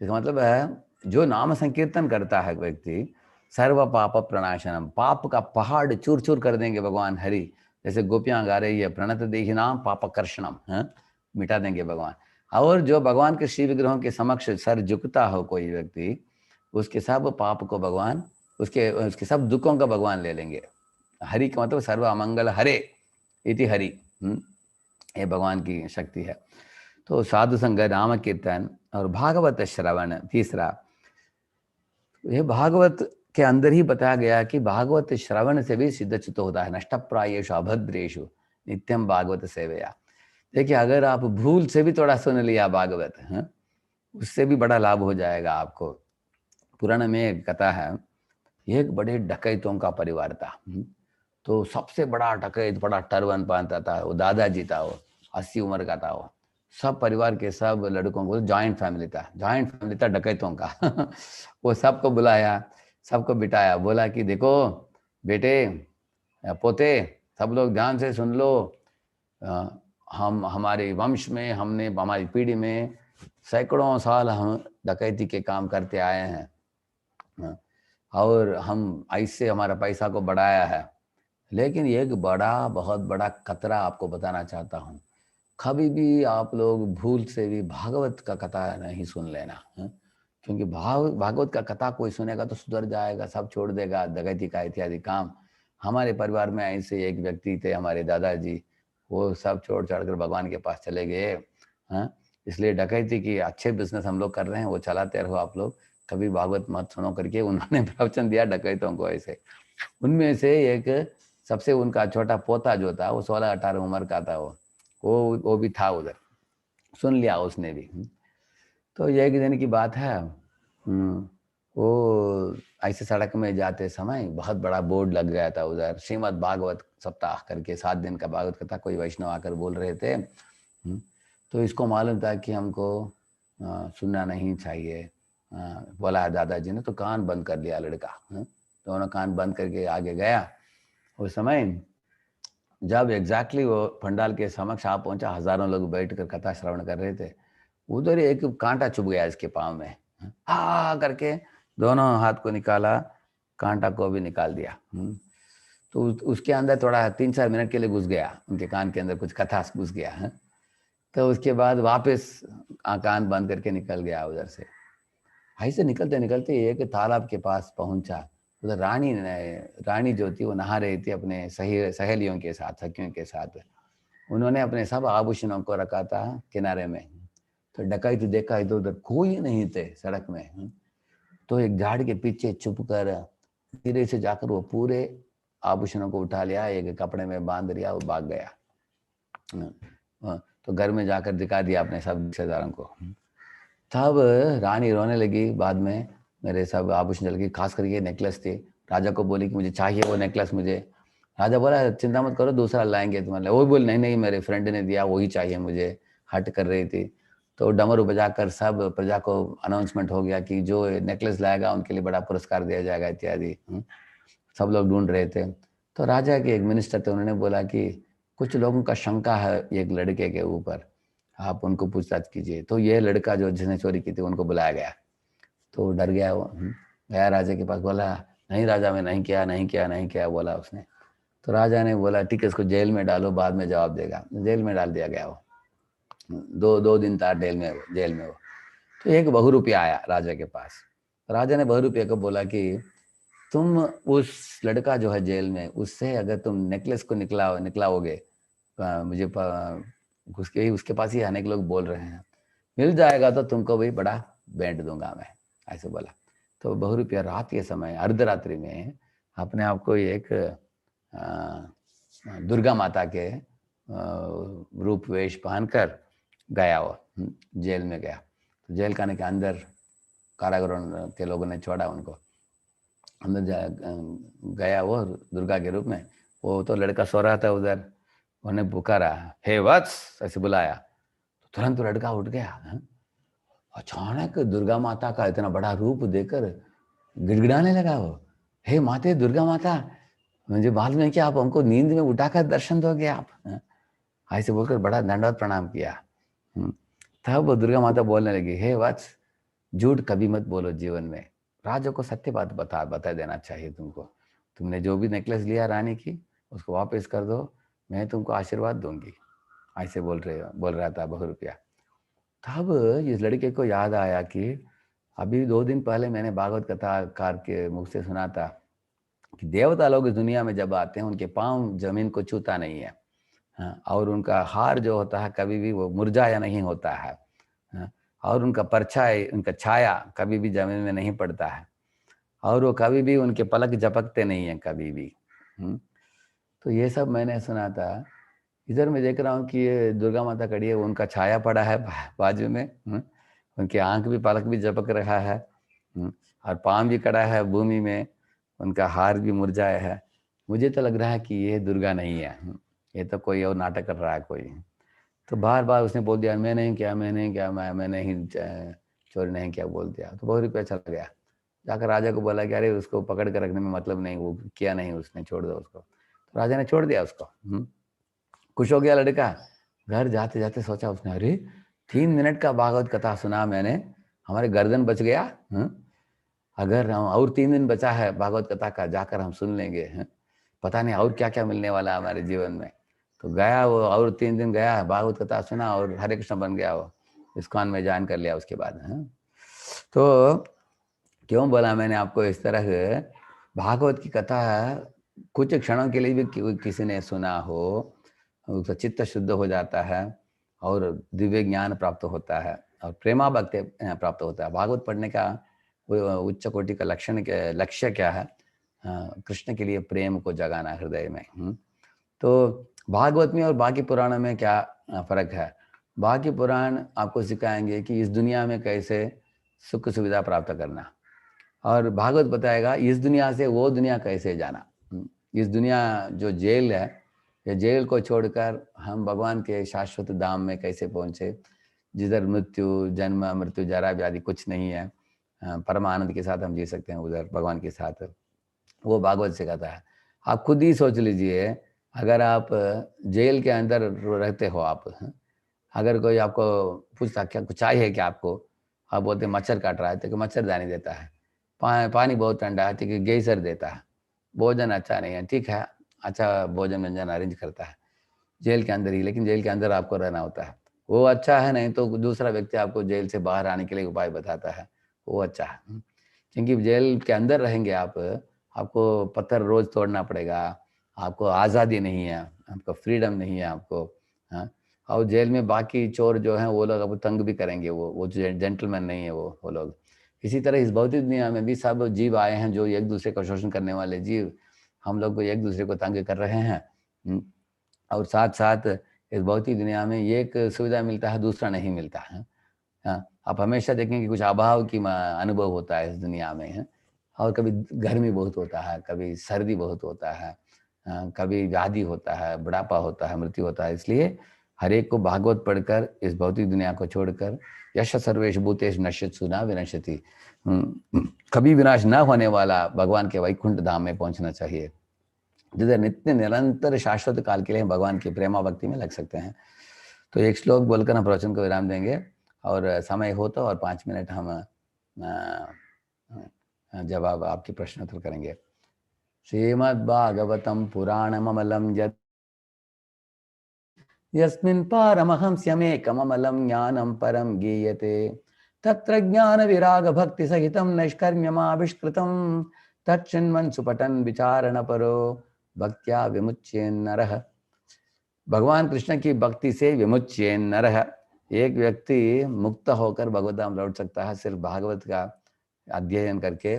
इसका मतलब है, जो नाम संकीर्तन करता है व्यक्ति, सर्व पाप प्रणाशनम, पाप का पहाड़ चूर चूर कर देंगे भगवान हरि। जैसे गोपियां गा रही है, प्रणत देहि नाम पापकर्षणम, मिटा देंगे भगवान। और जो भगवान के श्री विग्रहों के समक्ष सर झुकता हो कोई व्यक्ति, उसके सब पाप को भगवान, उसके सब दुखों का भगवान ले लेंगे। हरि का मतलब सर्व अमंगल हरे इति हरि, ये भगवान की शक्ति है। तो साधु संग, नाम कीर्तन और भागवत श्रवण तीसरा। ये भागवत के अंदर ही बताया गया कि भागवत श्रवण से भी सिद्धच्युत होता है। नष्ट प्रायेषु अभद्रेषु नित्यम भागवत सेवया। देखिए, अगर आप भूल से भी थोड़ा सुन लिया भागवत, उससे भी बड़ा लाभ हो जाएगा आपको। पुराण में एक कथा है, एक बड़े डकैतों का परिवार था। तो सबसे बड़ा डकैत, बड़ा टर्बन पहनता था, वो दादाजी था, वो 80 उम्र का था वो। सब परिवार के सब लड़कों को, जॉइंट फैमिली था डकैतों का। वो सबको बुलाया, सबको बिठाया, बोला कि देखो बेटे पोते, सब लोग ध्यान से सुन लो, हम हमारे वंश में, हमने हमारी पीढ़ी में सैकड़ों साल हम डकैती के काम करते आए हैं। हाँ, और हम ऐसे हमारा पैसा को बढ़ाया है। लेकिन एक बड़ा बहुत बड़ा खतरा आपको बताना चाहता हूँ, कभी भी आप लोग भूल से भी भागवत का कथा नहीं सुन लेना। क्योंकि भागवत का कथा कोई सुनेगा तो सुधर जाएगा, सब छोड़ देगा, डकैती का इत्यादि काम। हमारे परिवार में ऐसे एक व्यक्ति थे, हमारे दादाजी, वो सब छोड़ छाड़ कर भगवान के पास चले गए। हाँ, इसलिए डकैती की अच्छे बिजनेस हम लोग कर रहे हैं, वो चलाते रहो आप लोग, कभी भागवत मत सुनो करके उन्होंने प्रवचन दिया डकैतों को ऐसे। उनमें से एक सबसे उनका छोटा पोता जो था, वो 16-18 उम्र का था, वो भी था उधर, सुन लिया उसने भी। तो ये एक दिन की बात है, वो ऐसे सड़क में जाते समय बहुत बड़ा बोर्ड लग गया था उधर, श्रीमद् भागवत सप्ताह करके, 7 दिन का भागवत कथा कोई वैष्णव आकर बोल रहे थे। तो इसको मालूम था कि हमको सुनना नहीं चाहिए। बोला दादाजी ने, तो कान बंद कर लिया लड़का। दोनों कान बंद करके आगे गया। उस समय जब एग्जैक्टली वो पंडाल के समक्ष आ पहुंचा, हजारों लोग बैठकर कथा श्रवण कर रहे थे, उधर एक कांटा चुभ गया इसके पाँव में। हा करके दोनों हाथ को निकाला, कांटा को भी निकाल दिया। तो उसके अंदर थोड़ा 3-4 मिनट के लिए घुस गया, उनके कान के अंदर कुछ कथा घुस गया। तो उसके बाद वापस कान बंद करके निकल गया उधर से। ऐसे निकलते निकलते एक तालाब के पास पहुंचा। उधर रानी जो थी वो नहा रही थी अपने सहेलियों के साथ, सखियों के साथ। उन्होंने अपने सब आभूषणों को रखा था किनारे में। तो डकैत देखा, इधर उधर कोई नहीं थे सड़क में। तो एक झाड़ के पीछे छुप कर धीरे से जाकर वो पूरे आभूषणों को उठा लिया, एक कपड़े में बांध लिया, वो भाग गया। तो घर में जाकर दिखा दिया अपने सब रिश्तेदारों को। तब रानी रोने लगी बाद में, मेरे सब आभूषण जल गई, खास करके नेकलेस थी। राजा को बोली कि मुझे चाहिए वो नेकलेस मुझे। राजा बोला चिंता मत करो, दूसरा लाएंगे तुम्हारे। वो बोली नहीं नहीं, मेरे फ्रेंड ने दिया, वही चाहिए मुझे। हट कर रही थी। तो डमरू बजाकर सब प्रजा को अनाउंसमेंट हो गया कि जो नेकलेस लाएगा उनके लिए बड़ा पुरस्कार दिया जाएगा इत्यादि। सब लोग ढूंढ रहे थे। तो राजा के एक मिनिस्टर थे, उन्होंने बोला कि कुछ लोगों का शंका है एक लड़के के ऊपर, आप उनको पूछताछ कीजिए। तो ये लड़का जो जिसने चोरी की थी उनको बुलाया गया। तो डर गया वो, गया राजा के पास, बोला नहीं राजा मैं नहीं किया नहीं किया नहीं किया, बोला उसने। तो राजा ने बोला ठीक है, इसको जेल में डालो, बाद में जवाब देगा। जेल में डाल दिया गया वो। दो दिन था जेल में वो। तो एक बहुरूपिया आया राजा के पास। राजा ने बहुरूपिया को बोला कि तुम उस लड़का जो है जेल में, उससे अगर तुम नेकलेस को निकलाओगे, मुझे उसके पास ही अनेक लोग बोल रहे हैं, मिल जाएगा तो तुमको भी बड़ा बैंड दूंगा मैं, ऐसे बोला। तो बहुरूपिया रात के समय अर्धरात्रि में अपने आप को एक दुर्गा माता के रूप वेश पहनकर गया, वो जेल में गया। तो जेल खाने के अंदर कारागृह के लोगों ने छोड़ा उनको, अंदर गया वो दुर्गा के रूप में। वो तो लड़का सो रहा था उधर, उन्हें पुकारा हे वत्स ऐसे बुलाया, तो तुरंत लड़का उठ गया। अचानक दुर्गा माता का इतना बड़ा रूप देखकर गिड़गिड़ाने लगा वो, हे माते दुर्गा माता, मुझे मालूम है कि आप हमको नींद में उठाकर दर्शन दोगे आप, ऐसे बोलकर बड़ा दंडवत प्रणाम किया। तब दुर्गा माता बोलने लगी, हे वत्स झूठ कभी मत बोलो जीवन में, राजा को सत्य बात बता देना चाहिए तुमको। तुमने जो भी नेकलेस लिया रानी की, उसको वापस कर दो, मैं तुमको आशीर्वाद दूंगी, ऐसे बोल रहा था बहुरूपिया। तब इस लड़के को याद आया कि अभी 2 दिन पहले मैंने भागवत कथाकार के मुख से सुना था कि देवता लोग इस दुनिया में जब आते हैं उनके पाँव जमीन को छूता नहीं है। और उनका हार जो होता है कभी भी वो मुरझाया नहीं होता है। और उनका परछाई, उनका छाया कभी भी जमीन में नहीं पड़ता है, और वो कभी भी उनके पलक झपकते नहीं हैं कभी भी। तो ये सब मैंने सुना था। इधर मैं देख रहा हूँ कि ये दुर्गा माता खड़ी है, उनका छाया पड़ा है बाजू में, उनकी आंख भी पलक भी झपक रहा है, और पाँव भी खड़ा है भूमि में, उनका हार भी मुरझाया है। मुझे तो लग रहा है कि ये दुर्गा नहीं है, ये तो कोई और नाटक कर रहा है कोई। तो बार बार उसने बोल दिया मैं नहीं किया मैं नहीं किया, मैं नहीं चोरी नहीं किया बोल दिया। तो ₹100 चला गया। जाकर राजा को बोला कि अरे उसको पकड़ कर रखने में मतलब नहीं, वो किया नहीं उसने, छोड़ दो उसको। तो राजा ने छोड़ दिया उसको। खुश हो गया लड़का। घर जाते जाते सोचा उसने, अरे 3 मिनट का भागवत कथा सुना मैंने, हमारे गर्दन बच गया। अगर हम और 3 दिन बचा है भागवत कथा का, जाकर हम सुन लेंगे, हैं? पता नहीं और क्या क्या मिलने वाला है हमारे जीवन में। तो गया वो, और 3 दिन गया, भागवत कथा सुना और हरे कृष्ण बन गया वो, इस्कॉन में ज्वाइन कर लिया उसके बाद, हैं? तो क्यों बोला मैंने आपको इस तरह से, भागवत की कथा कुछ क्षणों के लिए भी किसी ने सुना हो, उसका चित्त शुद्ध हो जाता है और दिव्य ज्ञान प्राप्त होता है और प्रेमा भक्ति प्राप्त होता है। भागवत पढ़ने का उच्च कोटि का लक्ष्य क्या है? कृष्ण के लिए प्रेम को जगाना हृदय में। तो भागवत में और बाकी पुराणों में क्या फर्क है? बाकी पुराण आपको सिखाएंगे कि इस दुनिया में कैसे सुख सुविधा प्राप्त करना, और भागवत बताएगा इस दुनिया से वो दुनिया कैसे जाना। इस दुनिया जो जेल है, ये जेल को छोड़कर हम भगवान के शाश्वत धाम में कैसे पहुंचे, जिधर मृत्यु, जन्म, मृत्यु, जरा व्याधि कुछ नहीं है, परमानंद के साथ हम जी सकते हैं उधर भगवान के साथ। वो भागवत सिखाता है। आप खुद ही सोच लीजिए, अगर आप जेल के अंदर रहते हो, आप अगर कोई आपको पूछता क्या कुछ चाहिए क्या आपको, आप बोलते मच्छर काट रहा है तो मच्छरदानी देता है, पानी बहुत ठंडा है तो गीजर देता है, भोजन अच्छा नहीं है, ठीक है, अच्छा भोजन व्यंजन अरेंज करता है जेल के अंदर ही, लेकिन जेल के अंदर आपको रहना होता है। वो अच्छा है, नहीं तो दूसरा व्यक्ति आपको जेल से बाहर आने के लिए उपाय बताता है, वो अच्छा है। क्योंकि जेल के अंदर रहेंगे आप, आपको पत्थर रोज तोड़ना पड़ेगा, आपको आज़ादी नहीं है, आपको फ्रीडम नहीं है आपको। हाँ, और जेल में बाकी चोर जो हैं वो लोग आपको तंग भी करेंगे, वो जेंटलमैन नहीं है वो लोग। इसी तरह इस भौतिक दुनिया में भी सब जीव आए हैं जो एक दूसरे का शोषण करने वाले जीव, हम लोग को एक दूसरे को तंग कर रहे हैं। और साथ साथ इस भौतिक दुनिया में एक सुविधा मिलता है, दूसरा नहीं मिलता है। हाँ, आप हमेशा देखेंगे कि कुछ अभाव की अनुभव होता है इस दुनिया में, है। और कभी गर्मी बहुत होता है, कभी सर्दी बहुत होता है, कभी व्याधि होता है, बुढ़ापा होता है, मृत्यु होता है। इसलिए हर एक को भागवत पढ़कर इस भौतिक दुनिया को छोड़कर यश सर्वेश भूतेश नश्यत्सु न विनश्यति, कभी विनाश न होने वाला भगवान के वैकुंठ धाम में पहुंचना चाहिए, जिधर नित्य निरंतर शाश्वत काल के लिए भगवान की प्रेमा भक्ति में लग सकते हैं। तो एक श्लोक बोलकर हम प्रवचन को विराम देंगे, और समय हो तो और 5 मिनट हम जवाब आपके प्रश्न उत्तर करेंगे। श्रीमद्भागवतम पुराणममलं यत् यस्मिन् पारमहंस्यमेकममलं ज्ञानं परं गीयते, तत्र ज्ञानविरागभक्तिसहितं नैष्कर्म्यमाविष्कृतं, तच्छृण्वन् सुपठन् विचारणपरो भक्त्या विमुच्येन्नरः। भगवान कृष्ण की भक्ति से विमुच्येन्नरः, एक व्यक्ति मुक्त होकर भगवत धाम लौट सकता है सिर्फ भागवत का अध्ययन करके,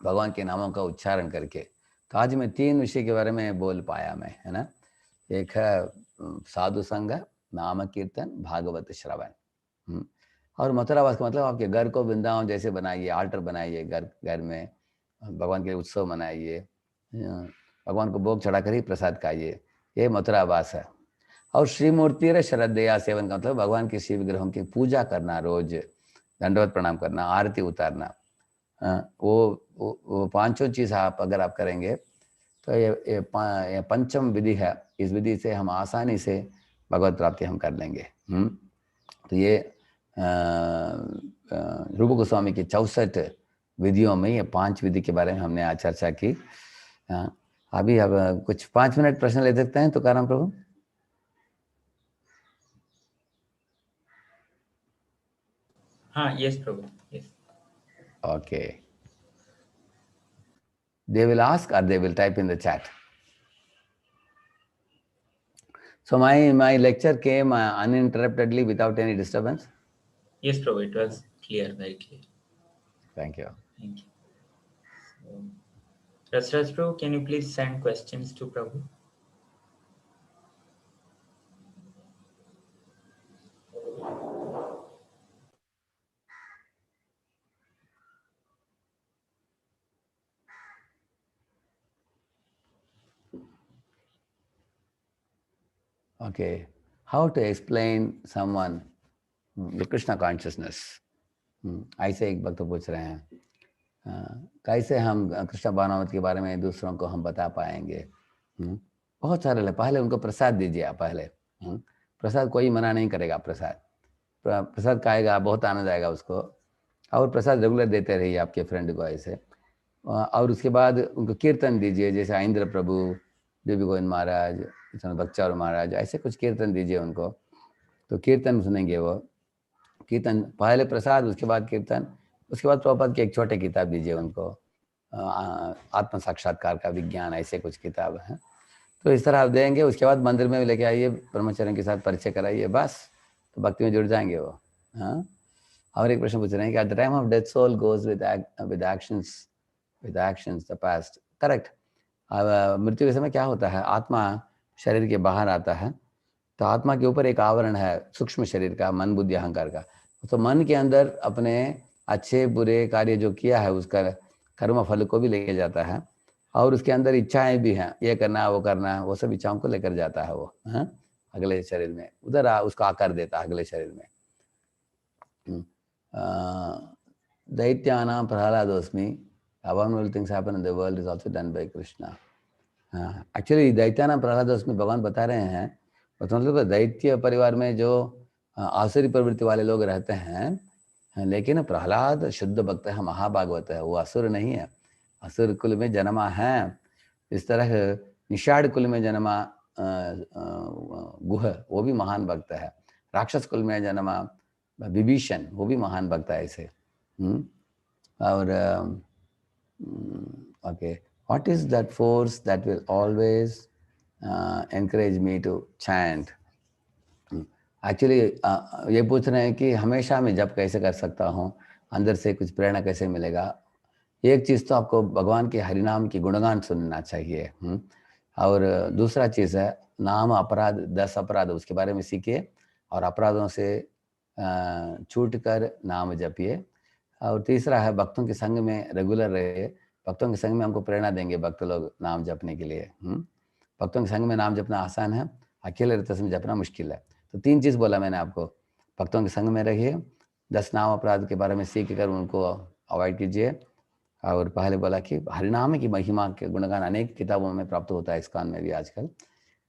भगवान के नामों का उच्चारण करके। तो आज मैं 3 विषय के बारे में बोल पाया मैं, है ना। एक है साधु संग, नाम कीर्तन, भागवत श्रवण। और मथुरावास का मतलब आपके घर को वृंदावन जैसे बनाइए, आल्टर बनाइए, घर में भगवान के उत्सव मनाइए, भगवान को भोग चढ़ाकर ही प्रसाद खाइए, ये मथुरावास है। और श्रीमूर्ति श्रद्धया सेवन का मतलब भगवान के शिव विग्रहों की पूजा करना, रोज दंडवत प्रणाम करना, आरती उतारना, वो 5 चीज आप अगर आप करेंगे तो ये पंचम विधि है। इस विधि से हम आसानी से भगवत प्राप्ति हम कर लेंगे। तो ये रूप गोस्वामी की 64 विधियों में ये 5 विधि के बारे में हमने आज चर्चा की। अभी अब कुछ 5 मिनट प्रश्न ले सकते हैं तुकाराम प्रभु। हाँ, yes Prabhu, yes. Okay. They will ask or they will type in the chat. So my lecture came uninterruptedly without any disturbance. Yes, Prabhu, it was clear, very clear. Thank you. Thank you. So, Rasraj Prabhu, can you please send questions to Prabhu? Okay. How to explain someone the Krishna consciousness? ऐसे एक भक्त पूछ रहे हैं, कैसे हम कृष्ण भावनामृत के बारे में दूसरों को हम बता पाएंगे। बहुत सारे पहले उनको प्रसाद दीजिए आप पहले। प्रसाद कोई मना नहीं करेगा, प्रसाद खाएगा, बहुत आनंद आएगा उसको। और प्रसाद रेगुलर देते रहिए आपके फ्रेंड को ऐसे। और उसके बाद उनको कीर्तन दीजिए, जैसे इंद्र प्रभु, देवी गोविंद महाराज, बच्चार महाराज, ऐसे कुछ कीर्तन दीजिए उनको, तो कीर्तन सुनेंगे वो। कीर्तन पहले प्रसाद, उसके बाद कीर्तन, उसके बाद प्रभुपाद की एक छोटे किताब दीजिए उनको, आत्म साक्षात्कार का विज्ञान, ऐसे कुछ किताब हैं। तो इस तरह आप देंगे। उसके बाद मंदिर में लेके आइए, ब्रह्मचर्य के साथ परिचय कराइए, बस तो भक्ति में जुड़ जाएंगे वो। हाँ। और एक प्रश्न पूछ रहे हैं कि at the time of death soul goes with actions the past, correct. मृत्यु के समय क्या होता है, आत्मा शरीर के बाहर आता है, तो आत्मा के ऊपर एक आवरण है सूक्ष्म शरीर का, मन बुद्धि अहंकार का। तो मन के अंदर अपने अच्छे बुरे कार्य जो किया है उसका कर्म फल को भी लेके जाता है, और उसके अंदर इच्छाएं भी हैं, ये करना वो करना, वो सब इच्छाओं को लेकर जाता है वो, हाँ, अगले शरीर में, उधर उसका आकार देता है अगले शरीर में। दैत्यानां प्रहलादोस्मि, abominable things happen in the world is also done by Krishna। Actually दैत्यानां प्रहलादोस्मि भगवान बता रहे हैं, मतलब दैत्य परिवार में जो आसुरी प्रवृत्ति वाले लोग रहते हैं, लेकिन प्रहलाद शुद्ध भक्त है, महाभागवत है, वो असुर नहीं है, असुर कुल में जन्मा है। इस तरह निषाद कुल में जन्मा गुह, वो भी महान भक्त है। राक्षस कुल में जन्मा विभीषण, वो भी महान भक्त है ऐसे। और okay, what is that force that will always encourage me to chant? Actually ये पूछ रहे हैं कि हमेशा मैं जप कैसे कर सकता हूँ, अंदर से कुछ प्रेरणा कैसे मिलेगा। एक चीज़ तो आपको भगवान के हरिनाम की गुणगान सुनना चाहिए। और दूसरा चीज़ है नाम अपराध, 10 अपराध, उसके बारे में सीखिए और अपराधों से छूट कर नाम जपिए। और तीसरा है भक्तों के संग में रेगुलर रहे, भक्तों के संग में हमको प्रेरणा देंगे भक्त लोग नाम जपने के लिए। भक्तों के संग में नाम जपना आसान है, अकेले रहते समय जपना मुश्किल है। तो 3 चीज़ बोला मैंने आपको, भक्तों के संग में रहिए, 10 नाम अपराध के बारे में सीख कर उनको अवॉइड कीजिए, और पहले बोला कि हरिनाम की महिमा के गुणगान अनेक किताबों में प्राप्त होता है, इस्कॉन में भी आजकल,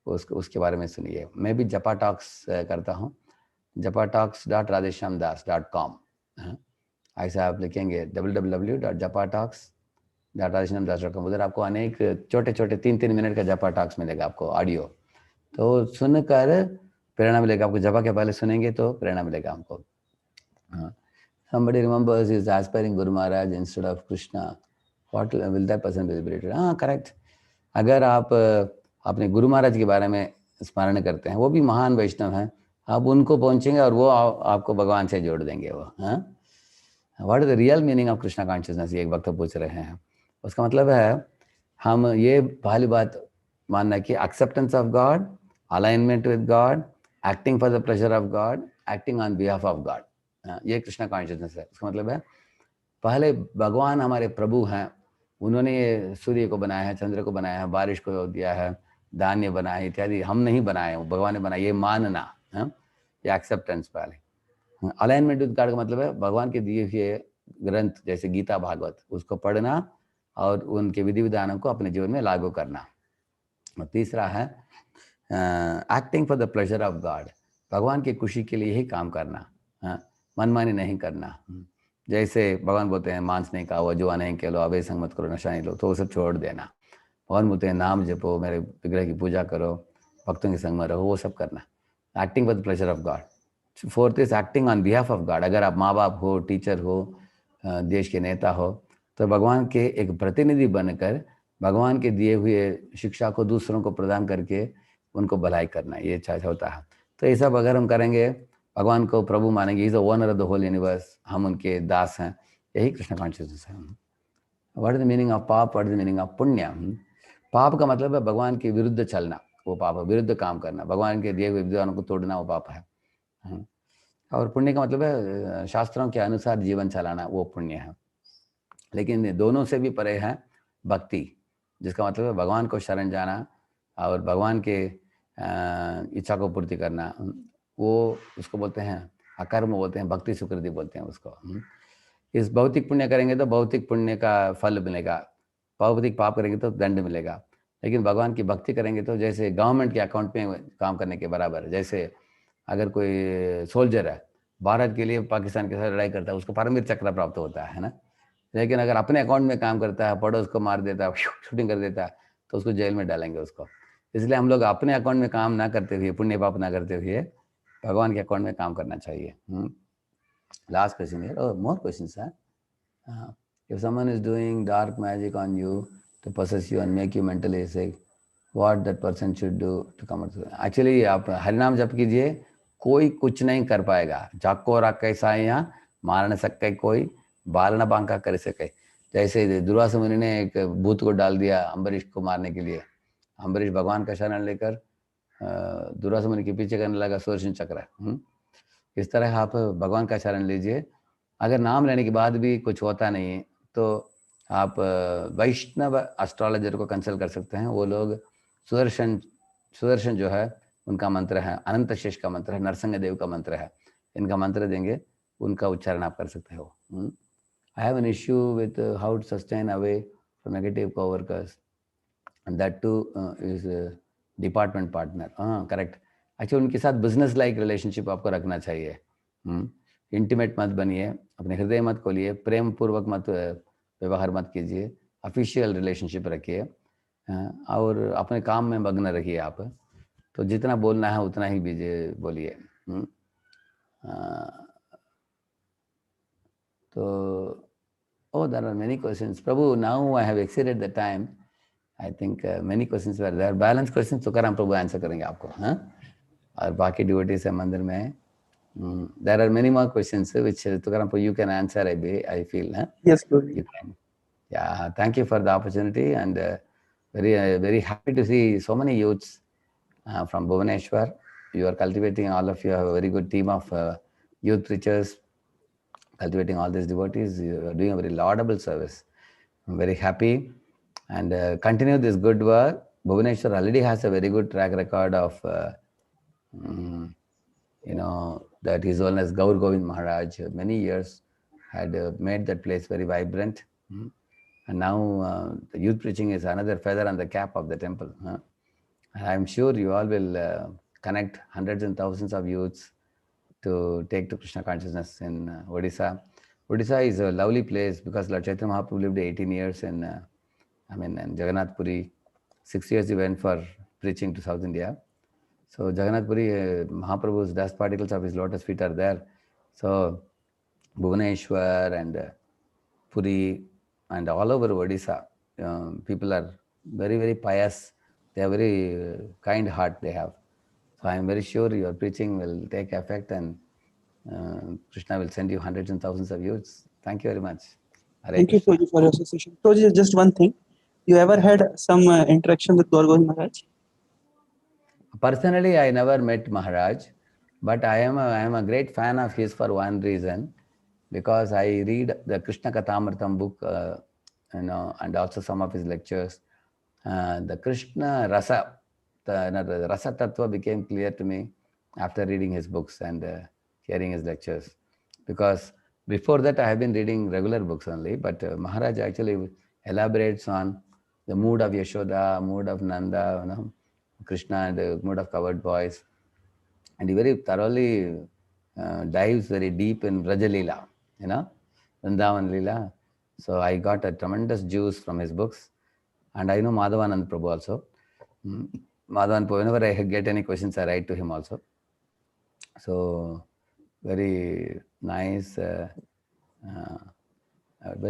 उसके बारे में सुनिए। मैं भी जपा टॉक्स करता हूँ, japatalks.radheshamdas.com, ऐसा आप लिखेंगे www.japatalks.radheshamdas.com, उधर आपको अनेक छोटे छोटे 3-3 मिनट का जपा टॉक्स मिलेगा आपको ऑडियो, तो सुनकर प्रेरणा मिलेगा आपको। जपा के पहले सुनेंगे तो प्रेरणा मिलेगा हमको। Somebody remembers is aspiring Guru Maharaj instead of Krishna, what will that person be liberated? हाँ, करेक्ट। अगर आप अपने गुरु महाराज के बारे में स्मरण करते हैं, वो भी महान वैष्णव हैं, आप उनको पहुंचेंगे और वो आपको भगवान से जोड़ देंगे वो। हाँ, what is the real meaning of Krishna consciousness, ये एक वक्त पूछ रहे हैं। उसका मतलब है हम ये पहली बात मानना कि acceptance of God, alignment with God, acting for the pleasure of God, acting on behalf of God, ये कृष्णा कॉन्शियसनेस है। उसका मतलब है पहले भगवान हमारे प्रभु हैं, उन्होंने ये सूर्य को बनाया है, चंद्र को बनाया है, बारिश को दिया है, धान्य बनाया है इत्यादि, हम नहीं बनाए, भगवान ने बनाया, ये मानना है, ये एक्सेप्टेंस पहले। अलाइनमेंट विद गॉड का मतलब है भगवान के दिए हुए ग्रंथ जैसे गीता भागवत, उसको पढ़ना और उनके विधि विधानों को अपने जीवन में लागू करना। और तीसरा है acting for the pleasure of God, भगवान की खुशी के लिए ही काम करना, मनमानी नहीं करना। जैसे भगवान बोलते हैं मांस नहीं खाओ, जुआ नहीं खेलो, अवैध संग मत करो, नशा नहीं लो, तो वो सब छोड़ देना। भगवान बोलते हैं नाम जपो, मेरे विग्रह की पूजा करो, भक्तों के संग में रहो, वो सब करना, acting for the pleasure of God. Fourth is acting on behalf of God. अगर आप माँ बाप हो, टीचर हो, देश के नेता हो, तो भगवान के एक प्रतिनिधि बनकर भगवान के दिए हुए शिक्षा को दूसरों को प्रदान करके उनको भलाई करना, ये अच्छा होता है। तो ये सब अगर हम करेंगे, भगवान को प्रभु मानेंगे, is the owner of the whole universe, हम उनके दास हैं, यही कृष्ण कॉन्शियसनेस है। What is the meaning of paap, what is the meaning of punya? पाप का मतलब है भगवान के विरुद्ध चलना, वो पाप है, विरुद्ध काम करना, भगवान के दिए हुए विधानों को तोड़ना, वो पाप है। और पुण्य का मतलब है शास्त्रों के अनुसार जीवन चलाना, वो पुण्य है। लेकिन दोनों से भी परे है भक्ति, जिसका मतलब है भगवान को शरण जाना और भगवान के इच्छा को पूर्ति करना, वो उसको बोलते हैं अकर्म बोलते हैं, भक्ति सुकृति बोलते हैं उसको। इस भौतिक पुण्य करेंगे तो भौतिक पुण्य का फल मिलेगा, भौतिक पाप करेंगे तो दंड मिलेगा। लेकिन भगवान की भक्ति करेंगे तो जैसे गवर्नमेंट के अकाउंट में काम करने के बराबर है। जैसे अगर कोई सोल्जर है, भारत के लिए पाकिस्तान के साथ लड़ाई करता है, उसको परमवीर चक्र प्राप्त होता है ना। लेकिन अगर अपने अकाउंट में काम करता है, पड़ोस को मार देता है, शूटिंग कर देता है, तो उसको जेल में डालेंगे उसको। इसलिए हम लोग अपने अकाउंट में काम ना करते हुए, पुण्य पाप ना करते हुए, भगवान के अकाउंट में काम करना चाहिए। लास्ट क्वेश्चन हियर, और मोर क्वेश्चंस हैं। If someone is doing dark magic on you to possess you and make you mentally sick, what that person should do to come out? Actually, आप हरिनाम जप कीजिए, कोई कुछ नहीं कर पाएगा। जाको राकै साया मार न सके कोई, बाल न बांका कर सके। जैसे दुर्वासा मुनि ने एक भूत को डाल दिया अम्बरीश को मारने के लिए, अम्बरीश भगवान का शरण लेकर दुर्वासा मुनि के पीछे करने लगा सुदर्शन चक्र। इस तरह आप भगवान का शरण लीजिए। अगर नाम लेने के बाद भी कुछ होता नहीं तो आप वैष्णव एस्ट्रोलॉजर को कंसल्ट कर सकते हैं। वो लोग सुदर्शन जो है उनका मंत्र है, अनंत शेष का मंत्र है, नरसिंह देव का मंत्र है, इनका मंत्र देंगे, उनका उच्चारण आप कर सकते हो। I have an issue with how to sustain away from negative coworkers and that too is department partner. हाँ करेक्ट। एक्चुअली उनके साथ बिजनेस लाइक रिलेशनशिप आपको रखना चाहिए। इंटीमेट मत बनिए, अपने हृदय मत खोलिए, प्रेम पूर्वक मत व्यवहार मत कीजिए, ऑफिशियल रिलेशनशिप रखिए और अपने काम में मग्न रहिए। आप तो जितना बोलना है उतना ही बोलिए। तो oh, there are many questions. Prabhu, now I have exceeded the time. I think many questions were there. Balance questions Tukaram Prabhu answer करेंगे आपको। हाँ, और बाकी डिवोटीज है मंदिर में। There are many more questions which Tukaram Prabhu you can answer. I feel. Huh? Yes, Guruji. You can. Yeah, thank you for the opportunity, and very happy to see so many youths from Bhubaneswar. You are cultivating, all of you have a very good team of youth preachers, cultivating all these devotees. You are doing a very laudable service. I'm very happy, and continue this good work. Bhubaneswar already has a very good track record of, that His Holiness Gaur Govind Maharaj many years had made that place very vibrant. And now the youth preaching is another feather on the cap of the temple. I'm sure you all will connect hundreds and thousands of youths to take to Krishna consciousness in Odisha. Odisha is a lovely place because Lord Chaitanya Mahaprabhu lived 18 years in Jagannath Puri. 6 years he went for preaching to South India. So Jagannath Puri, Mahaprabhu's dust particles of his lotus feet are there. So Bhubaneswar and Puri and all over Odisha, people are very, very pious. They have very kind heart they have. So I am very sure your preaching will take effect and Krishna will send you hundreds and thousands of youths. Thank you very much. Hare Thank Krishna. you, Prabhuji, for your association. Prabhuji, just one thing. You ever had some interaction with Gaur Govind Maharaj? Personally, I never met Maharaj, but I am a great fan of his for one reason, because I read the Krishna Kathamritam book, and also some of his lectures. The Krishna Rasa, the Rasa Tattva became clear to me after reading his books and hearing his lectures. Because before that, I have been reading regular books only, but Maharaj actually elaborates on the mood of Yashoda, mood of Nanda, Krishna, and the mood of cowherd boys. And he very thoroughly dives very deep in Rajalila, Vrindavan Leela. So I got a tremendous juice from his books. And I know Madhavanand Prabhu also. Madhavan Prabhu, whenever I get any questions, I write to him also. So very nice, very,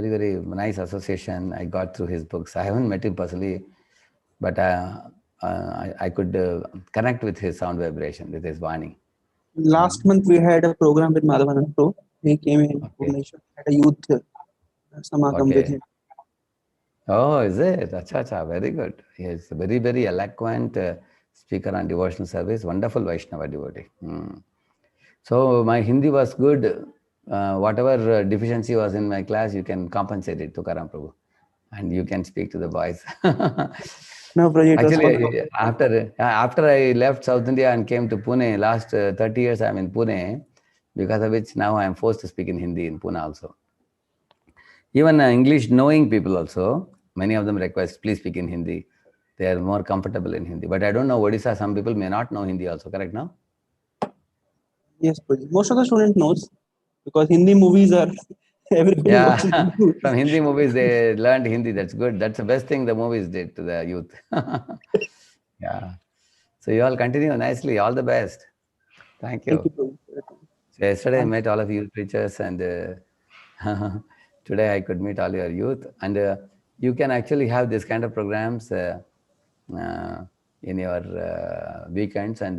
very nice association I got through his books. I haven't met him personally, but I could connect with his sound vibration, with his Vani. Last month we had a program with Madhavanand Prabhu. He came in Bhubaneswar, had a youth samagam with him. Oh, is it? Acha, very good. He is a very, very eloquent speaker on devotional service, wonderful Vaishnava devotee. So my Hindi was good. Whatever deficiency was in my class, you can compensate it, Tukaram Prabhu. And you can speak to the boys. No, Prabhuji, actually, after I left South India and came to Pune, last 30 years I'm in Pune, because of which now I am forced to speak in Hindi in Pune also. Even English knowing people also, many of them request, please speak in Hindi. They are more comfortable in Hindi. But I don't know, Odisha, some people may not know Hindi also, correct now? Yes, Prabhu. Most of the student knows because Hindi movies are everybody Yeah, watching Hindu. from Hindi movies they learned Hindi. That's good. That's the best thing the movies did to the youth. Yeah. So you all continue nicely. All the best. Thank Thank you. you, Prabhu. So yesterday I And met all of you preachers, and today I could meet all your youth. And you can actually have this kind of programs uh, in your weekends, and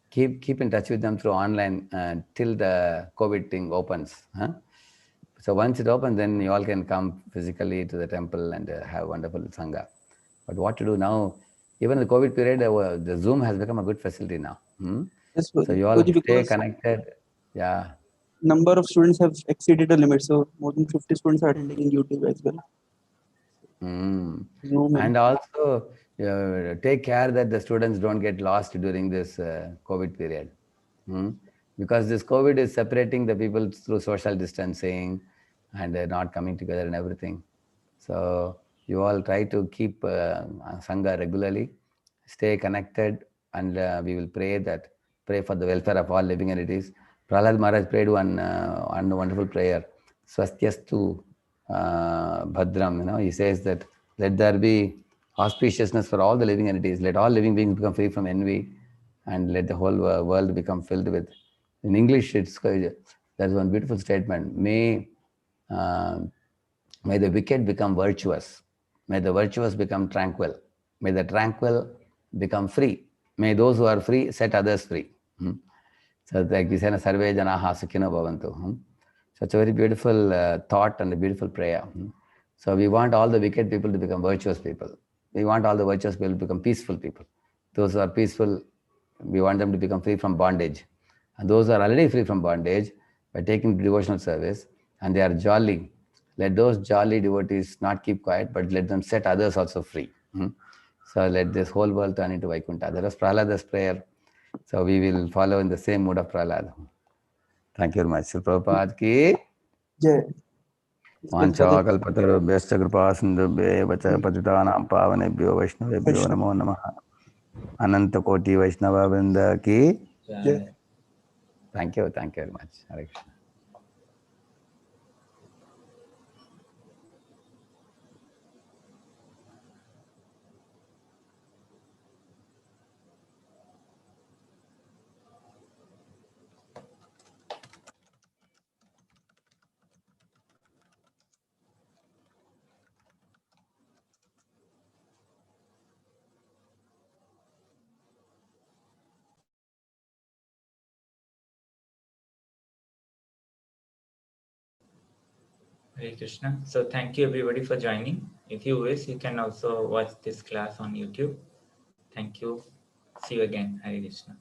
keep in touch with them through online till the COVID thing opens. Huh? So once it opens, then you all can come physically to the temple and have wonderful sangha. But what to do now? Even the COVID period, the Zoom has become a good facility now. Hmm? yes, So Prabhu. you all stay Because connected. Yeah. number of students have exceeded the limit, so more than 50 students are attending in YouTube as well. Mm. Zoom and And also take care that the students don't get lost during this COVID period. Mm. Because this COVID is separating the people through social distancing and not coming together and everything. So you all try to keep Sangha regularly, stay connected, and we will pray for the welfare of all living entities. Prahlad Maharaj prayed one wonderful prayer, Swastyastu Bhadram. He says that let there be auspiciousness for all the living entities. Let all living beings become free from envy, and let the whole world become filled with. In English, there's one beautiful statement. Uh, May the wicked become virtuous. May the virtuous become tranquil. May the tranquil become free. May those who are free set others free. So like we say, Sarve Janaha Sukhino Bhavantu. Such a very beautiful thought and a beautiful prayer. So we want all the wicked people to become virtuous people. We want all the virtuous people to become peaceful people. Those who are peaceful, we want them to become free from bondage. And those who are already free from bondage, by taking devotional service, and they are jolly, let those jolly devotees not keep quiet, but let them set others also free. So let this whole world turn into Vaikuntha. That was Prahlada's prayer. So we will follow in the same mood of Prahlad. Thank you very much. Srila Prabhupada ki Jai. Vanchakalpatarubhyascha kripa sindhubhya patitanam pavanebhyo vaishnavebhyo Vaishnava. namo namaha. Ananta Koti Vaishnava Vrinda ki. Jai. Thank you very much. Hare Krishna. Hare Krishna. So thank you everybody for joining. If you wish, you can also watch this class on YouTube. Thank you. See you again. Hare Krishna.